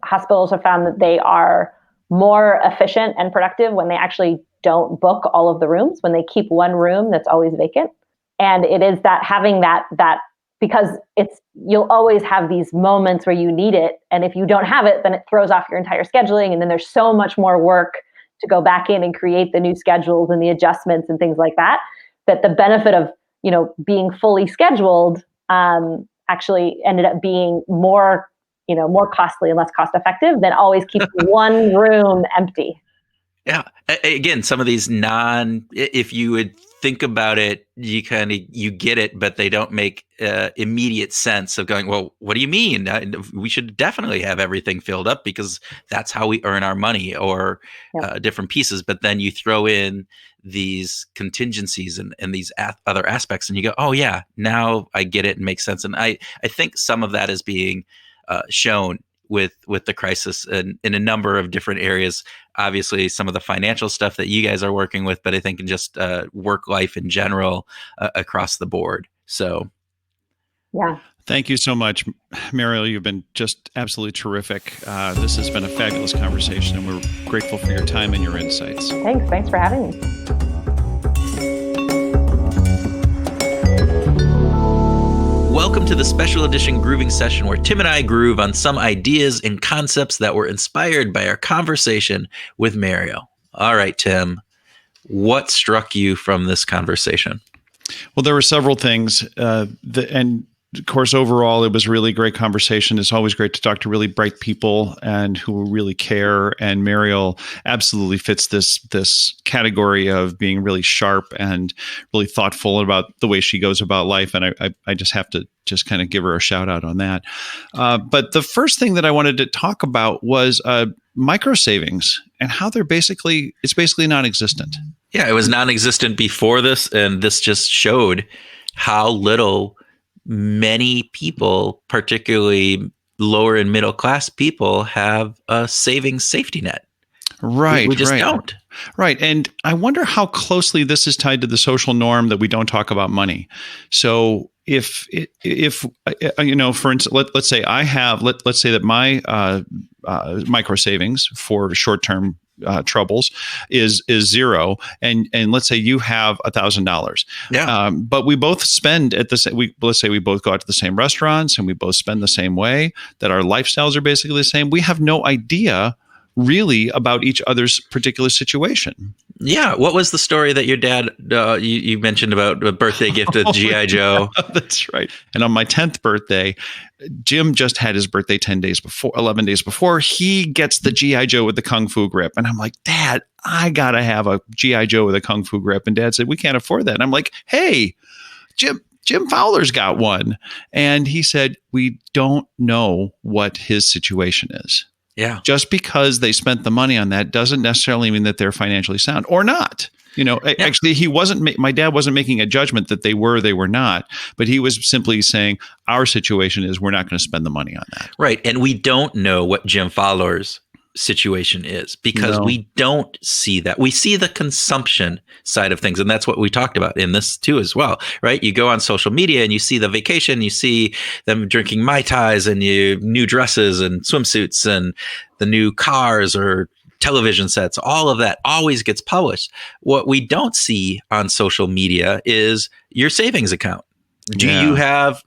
hospitals have found that they are more efficient and productive when they actually don't book all of the rooms, when they keep one room that's always vacant. And it is that having that because you'll always have these moments where you need it. And if you don't have it, then it throws off your entire scheduling. And then there's so much more work to go back in and create the new schedules and the adjustments and things like that, that the benefit of, being fully scheduled, actually ended up being more costly and less cost effective than always keeping one room empty. Yeah. Again, some of these if you would think about it, you get it, but they don't make immediate sense of going, well, what do you mean? We should definitely have everything filled up because that's how we earn our money, or different pieces. But then you throw in these contingencies and these other aspects, and you go, oh yeah, now I get it and makes sense. And I think some of that is being shown with the crisis in a number of different areas. Obviously, some of the financial stuff that you guys are working with, but I think in just work life in general across the board. So, yeah. Thank you so much, Mariel. You've been just absolutely terrific. This has been a fabulous conversation, and we're grateful for your time and your insights. Thanks for having me. Welcome to the special edition grooving session where Tim and I groove on some ideas and concepts that were inspired by our conversation with Mariel. All right, Tim, what struck you from this conversation? Well, there were several things, and of course, overall, it was a really great conversation. It's always great to talk to really bright people and who really care. And Mariel absolutely fits this category of being really sharp and really thoughtful about the way she goes about life. And I just have to just kind of give her a shout out on that. But the first thing that I wanted to talk about was micro savings and how it's basically non-existent. Yeah, it was non-existent before this, and this just showed how little many people, particularly lower and middle class people, have a savings safety net. Right. We just don't. Right. And I wonder how closely this is tied to the social norm that we don't talk about money. So if for instance, let's say I have, let's say that my micro savings for short-term troubles is zero, and let's say you have $1,000. Yeah. But we both spend at the same. Let's say we both go out to the same restaurants and we both spend the same way. That our lifestyles are basically the same. We have no idea really about each other's particular situation. Yeah. What was the story that your dad, you mentioned about a birthday gift of G.I. Joe? That's right. And on my 10th birthday, Jim just had his birthday 11 days before. He gets the G.I. Joe with the Kung Fu grip. And I'm like, Dad, I got to have a G.I. Joe with a Kung Fu grip. And Dad said, we can't afford that. And I'm like, hey, Jim Fowler's got one. And he said, we don't know what his situation is. Yeah. Just because they spent the money on that doesn't necessarily mean that they're financially sound or not. Actually, my dad wasn't making a judgment that they were not, but he was simply saying our situation is we're not going to spend the money on that. Right. And we don't know what Jim Fowler's situation is because we don't see that. We see the consumption side of things. And that's what we talked about in this too as well, right? You go on social media and you see the vacation, you see them drinking Mai Tais and new dresses and swimsuits and the new cars or television sets. All of that always gets published. What we don't see on social media is your savings account. Do you have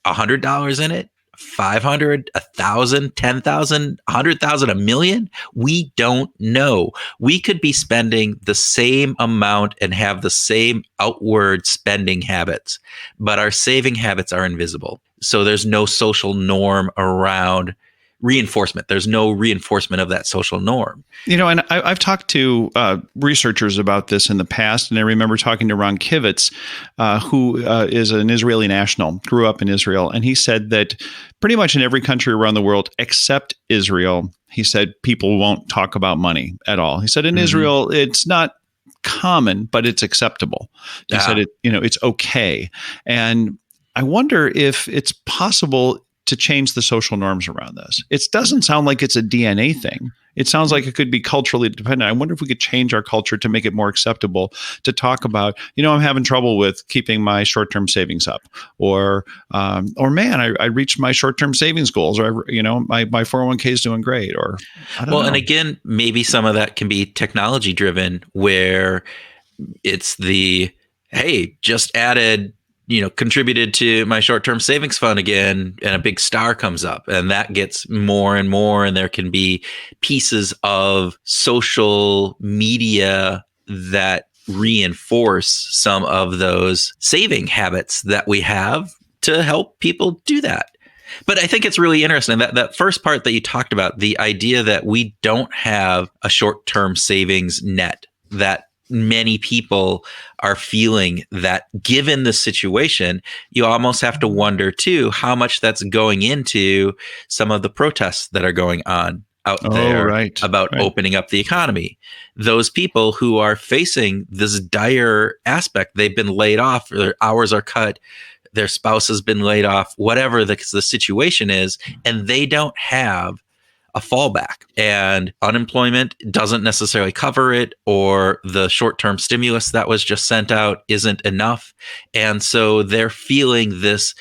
$100 in it? 500, 1,000, 10,000, 100,000, $1 million? We don't know. We could be spending the same amount and have the same outward spending habits, but our saving habits are invisible. So there's no social norm around reinforcement. There's no reinforcement of that social norm. And I've talked to researchers about this in the past, and I remember talking to Ron Kivitz, who is an Israeli national, grew up in Israel, and he said that pretty much in every country around the world except Israel, he said people won't talk about money at all. He said in Israel, it's not common, but it's acceptable. He said it's okay. And I wonder if it's possible to change the social norms around this. It doesn't sound like it's a DNA thing. It sounds like it could be culturally dependent. I wonder if we could change our culture to make it more acceptable to talk about, I'm having trouble with keeping my short-term savings up, or man, I reached my short-term savings goals, or my 401k is doing great, or I don't know. And again, maybe some of that can be technology driven, where it's hey, just added contributed to my short-term savings fund again, and a big star comes up, and that gets more and more. And there can be pieces of social media that reinforce some of those saving habits that we have to help people do that. But I think it's really interesting that first part that you talked about, the idea that we don't have a short-term savings net, that many people are feeling that given the situation, you almost have to wonder too, how much that's going into some of the protests that are going on out there about opening up the economy. Those people who are facing this dire aspect, they've been laid off, their hours are cut, their spouse has been laid off, whatever the situation is, and they don't have a fallback, and unemployment doesn't necessarily cover it, or the short-term stimulus that was just sent out isn't enough. And so they're feeling this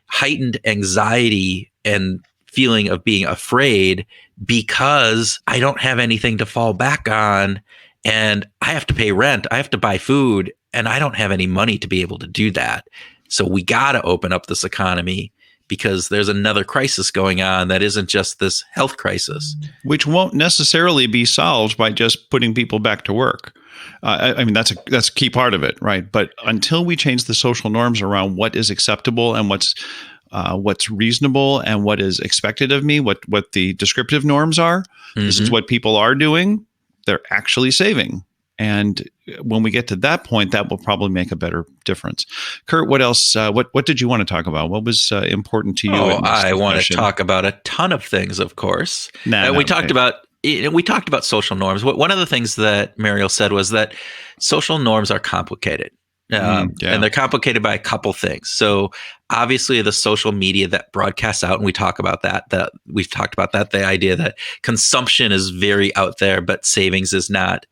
heightened anxiety and feeling of being afraid because I don't have anything to fall back on, and I have to pay rent, I have to buy food, and I don't have any money to be able to do that. So we got to open up this economy, because there's another crisis going on that isn't just this health crisis. Which won't necessarily be solved by just putting people back to work. I mean, that's a key part of it, right? But until we change the social norms around what is acceptable and what's reasonable and what is expected of me, what the descriptive norms are, this is what people are doing, they're actually saving. And when we get to that point, that will probably make a better difference. Kurt, what else? What did you want to talk about? What was important to you? I want to talk about a ton of things, of course. We talked about social norms. One of the things that Mariel said was that social norms are complicated. And they're complicated by a couple things. So obviously the social media that broadcasts out, and we talk about that we've talked about that, the idea that consumption is very out there, but savings is not.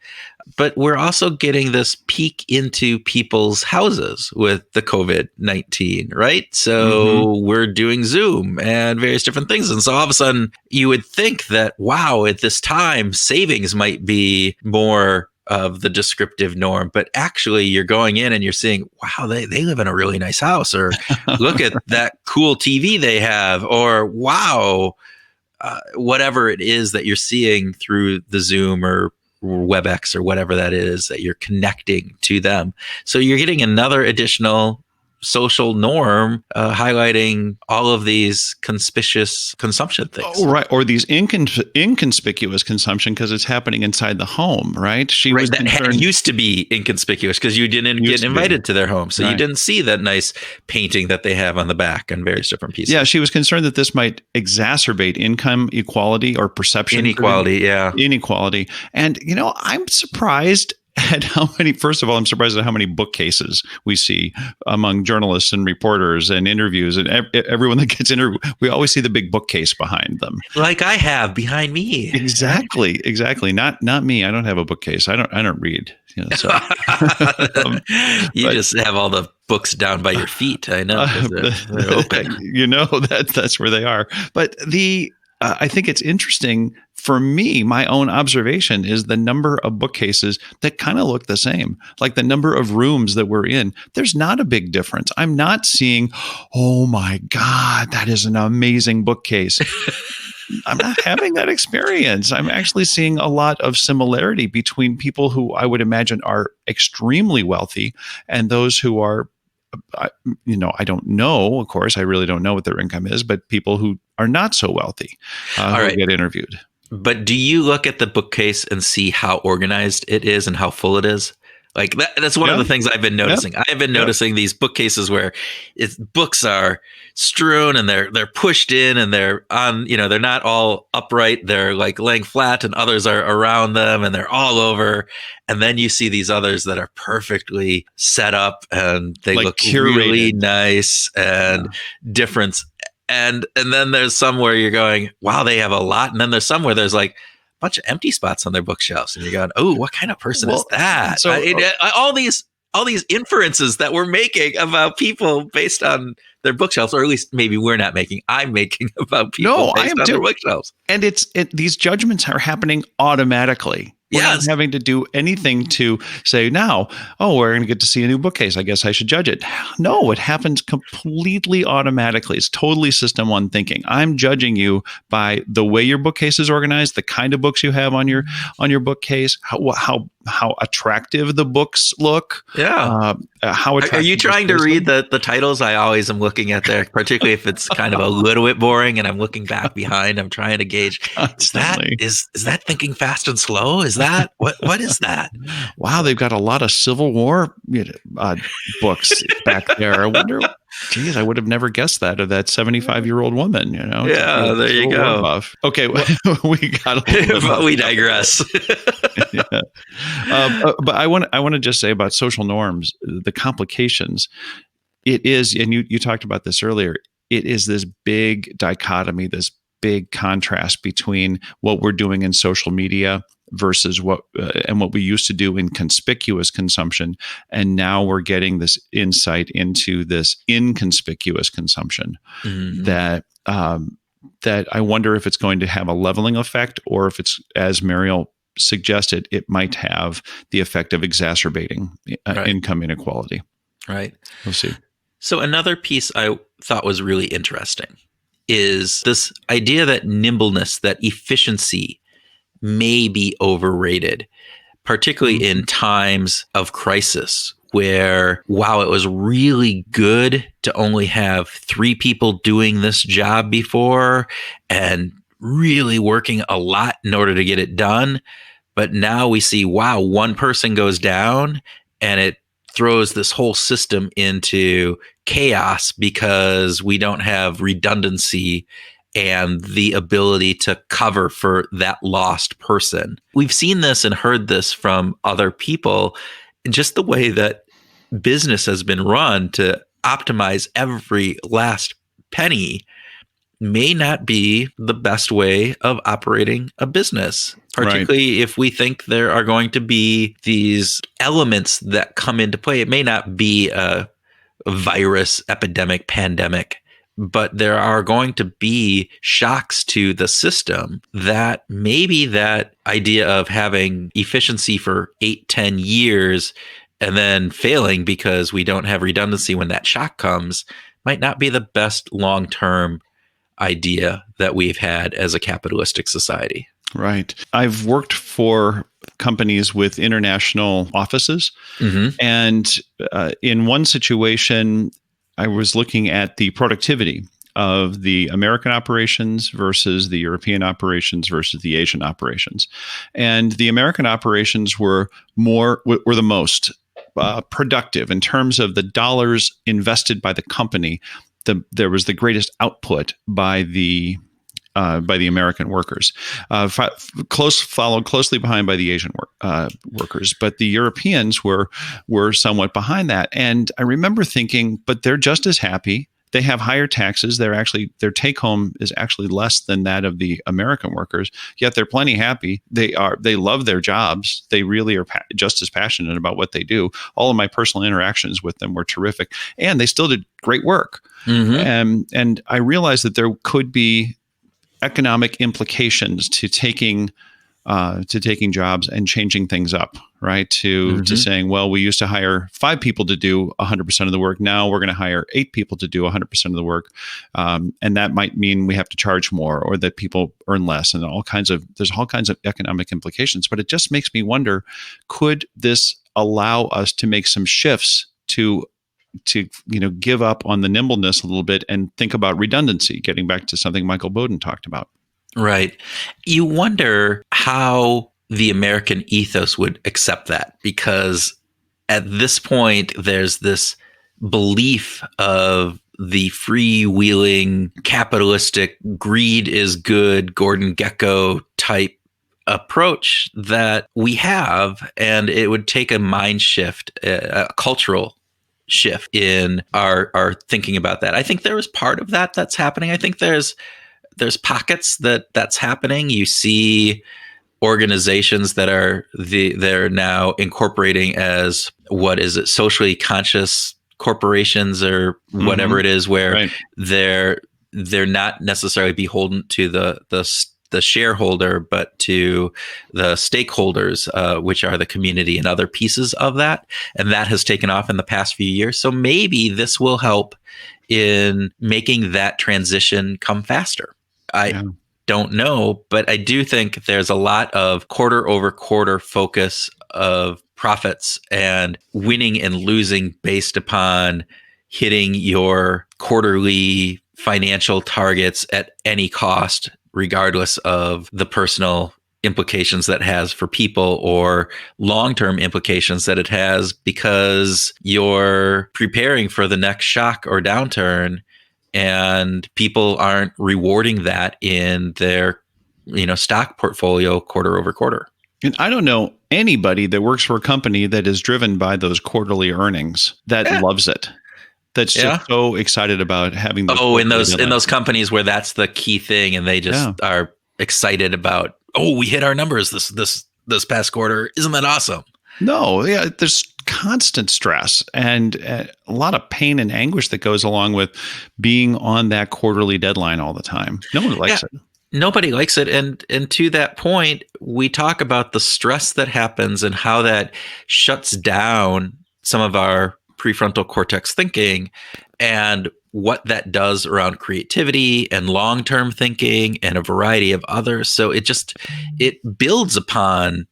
But we're also getting this peek into people's houses with the COVID-19, right? So we're doing Zoom and various different things. And so all of a sudden you would think that, wow, at this time, savings might be more of the descriptive norm, but actually you're going in and you're seeing, wow, they live in a really nice house, or look at that cool TV they have, or wow, whatever it is that you're seeing through the Zoom or WebEx or whatever that is that you're connecting to them. So you're getting another additional social norm highlighting all of these conspicuous consumption things. Oh, right. Or these inconspicuous consumption because it's happening inside the home, right? That used to be inconspicuous because you didn't get invited to their home. So you didn't see that nice painting that they have on the back on various different pieces. Yeah, she was concerned that this might exacerbate income equality or perception. Inequality. And, I'm surprised at how many, first of all, I'm surprised at how many bookcases we see among journalists and reporters and interviews, and everyone that gets interviewed. We always see the big bookcase behind them, like I have behind me. Exactly. Not me. I don't have a bookcase. I don't read. So you just have all the books down by your feet. I know they're open. That's where they are. But I think it's interesting for me. My own observation is the number of bookcases that kind of look the same, like the number of rooms that we're in. There's not a big difference. I'm not seeing, oh my God, that is an amazing bookcase. I'm not having that experience. I'm actually seeing a lot of similarity between people who I would imagine are extremely wealthy and those who are, I don't know, of course, I really don't know what their income is, but people who are not so wealthy who get interviewed. But do you look at the bookcase and see how organized it is and how full it is? Like that's one of the things I've been noticing. I've been noticing these bookcases where books are strewn and they're pushed in and they're on, they're not all upright. They're like laying flat and others are around them and they're all over. And then you see these others that are perfectly set up and they look curated, really nice and different. And then there's some where you're going, wow, they have a lot. And then there's some where there's like a bunch of empty spots on their bookshelves. And you're going, oh, what kind of person is that? So all these inferences that we're making about people based on their bookshelves, or at least maybe I'm making about people based on their bookshelves. And these judgments are happening automatically. We're not having to do anything to say now, we're going to get to see a new bookcase. I guess I should judge it. No, it happens completely automatically. It's totally system one thinking. I'm judging you by the way your bookcase is organized, the kind of books you have on your bookcase, how attractive the books look. Yeah. How attractive. Are you trying to read the titles? I always am looking at there, particularly if it's kind of a little bit boring and I'm looking back behind. I'm trying to gauge, is that thinking fast and slow? Is that what is that? Wow, they've got a lot of Civil War books back there. I wonder. Geez, I would have never guessed that of that 75-year-old woman. Yeah, there you go. Buff. Okay, we got a little bit. We digress. But I want to just say about social norms, the complications. It is, and you talked about this earlier. It is this big dichotomy, this big contrast between what we're doing in social media versus what we used to do in conspicuous consumption, and now we're getting this insight into this inconspicuous consumption that I wonder if it's going to have a leveling effect, or if it's, as Mariel suggested, it might have the effect of exacerbating income inequality. Right. We'll see. So another piece I thought was really interesting is this idea that nimbleness, that efficiency may be overrated, particularly in times of crisis where, wow, it was really good to only have 3 people doing this job before and really working a lot in order to get it done. But now we see, wow, one person goes down and it throws this whole system into chaos because we don't have redundancy and the ability to cover for that lost person. We've seen this and heard this from other people, just the way that business has been run to optimize every last penny. may not be the best way of operating a business, particularly if we think there are going to be these elements that come into play. It may not be a virus, epidemic, pandemic, but there are going to be shocks to the system that maybe that idea of having efficiency for 8-10 years and then failing because we don't have redundancy when that shock comes might not be the best long-term idea that we've had as a capitalistic society. Right. I've worked for companies with international offices. And in one situation, I was looking at the productivity of the American operations versus the European operations versus the Asian operations. And the American operations were the most productive in terms of the dollars invested by the company. There was the greatest output by the American workers, followed closely behind by the Asian workers. But the Europeans were somewhat behind that. And I remember thinking, but they're just as happy. They have higher taxes. Their take home is actually less than that of the American workers. Yet they're plenty happy. They love their jobs. They really are just as passionate about what they do. All of my personal interactions with them were terrific, and they still did great work. And I realized that there could be economic implications to taking jobs and changing things up, right? To saying, well, we used to hire 5 people to do 100% of the work. Now we're going to hire 8 people to do 100% of the work. And that might mean we have to charge more or that people earn less, and there's all kinds of economic implications. But it just makes me wonder, could this allow us to make some shifts to give up on the nimbleness a little bit and think about redundancy, getting back to something Michael Bowden talked about. Right. You wonder how the American ethos would accept that, because at this point, there's this belief of the freewheeling, capitalistic, greed is good, Gordon Gekko type approach that we have, and it would take a mind shift, a cultural shift in our thinking about that. I think there is part of that that's happening. I think there's pockets that's happening. You see organizations that they're now incorporating as, what is it, socially conscious corporations or whatever it is, where they're not necessarily beholden to the shareholder, but to the stakeholders, which are the community and other pieces of that. And that has taken off in the past few years. So maybe this will help in making that transition come faster. I don't know, but I do think there's a lot of quarter over quarter focus of profits and winning and losing based upon hitting your quarterly financial targets at any cost, regardless of the personal implications that has for people or long-term implications that it has, because you're preparing for the next shock or downturn, and people aren't rewarding that in their stock portfolio quarter over quarter. And I don't know anybody that works for a company that is driven by those quarterly earnings that loves it. That's just so excited about having those. Oh, in those companies where that's the key thing, and they just are excited about, we hit our numbers this past quarter. Isn't that awesome? No, there's constant stress and a lot of pain and anguish that goes along with being on that quarterly deadline all the time. No one likes it. Nobody likes it. And to that point, we talk about the stress that happens and how that shuts down some of our prefrontal cortex thinking and what that does around creativity and long-term thinking and a variety of others. So it builds upon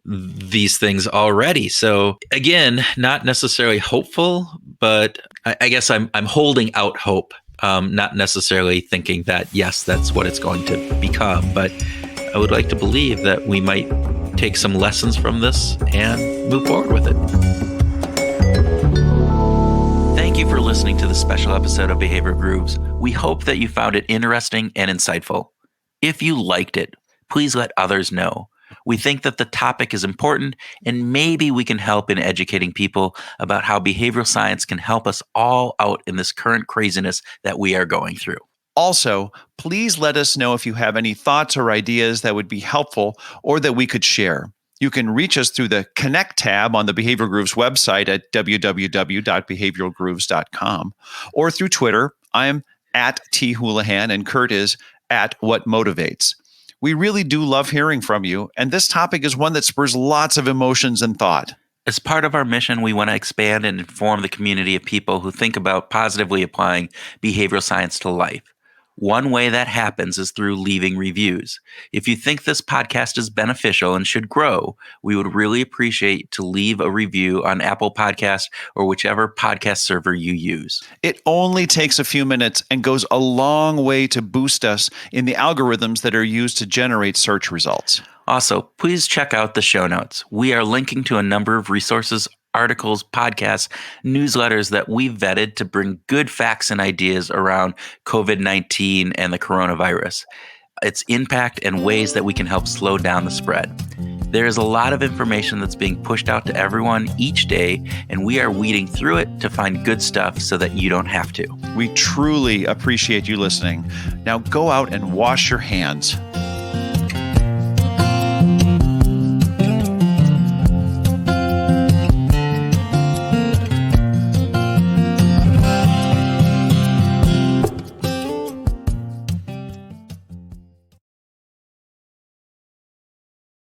these things already. So again, not necessarily hopeful, but I guess I'm holding out hope, not necessarily thinking that, yes, that's what it's going to become. But I would like to believe that we might take some lessons from this and move forward with it. Thank you for listening to this special episode of Behavior Grooves. We hope that you found it interesting and insightful. If you liked it, please let others know. We think that the topic is important, and maybe we can help in educating people about how behavioral science can help us all out in this current craziness that we are going through. Also, please let us know if you have any thoughts or ideas that would be helpful or that we could share. You can reach us through the Connect tab on the Behavioral Grooves website at www.behavioralgrooves.com or through Twitter. I'm at @THoulihan and Kurt is at What Motivates. We really do love hearing from you, and this topic is one that spurs lots of emotions and thought. As part of our mission, we want to expand and inform the community of people who think about positively applying behavioral science to life. One way that happens is through leaving reviews. If you think this podcast is beneficial and should grow, we would really appreciate to leave a review on Apple Podcasts or whichever podcast server you use. It only takes a few minutes and goes a long way to boost us in the algorithms that are used to generate search results. Also, please check out the show notes. We are linking to a number of resources, articles, podcasts, newsletters that we vetted to bring good facts and ideas around COVID-19 and the coronavirus, its impact, and ways that we can help slow down the spread. There is a lot of information that's being pushed out to everyone each day, and we are weeding through it to find good stuff so that you don't have to. We truly appreciate you listening. Now go out and wash your hands.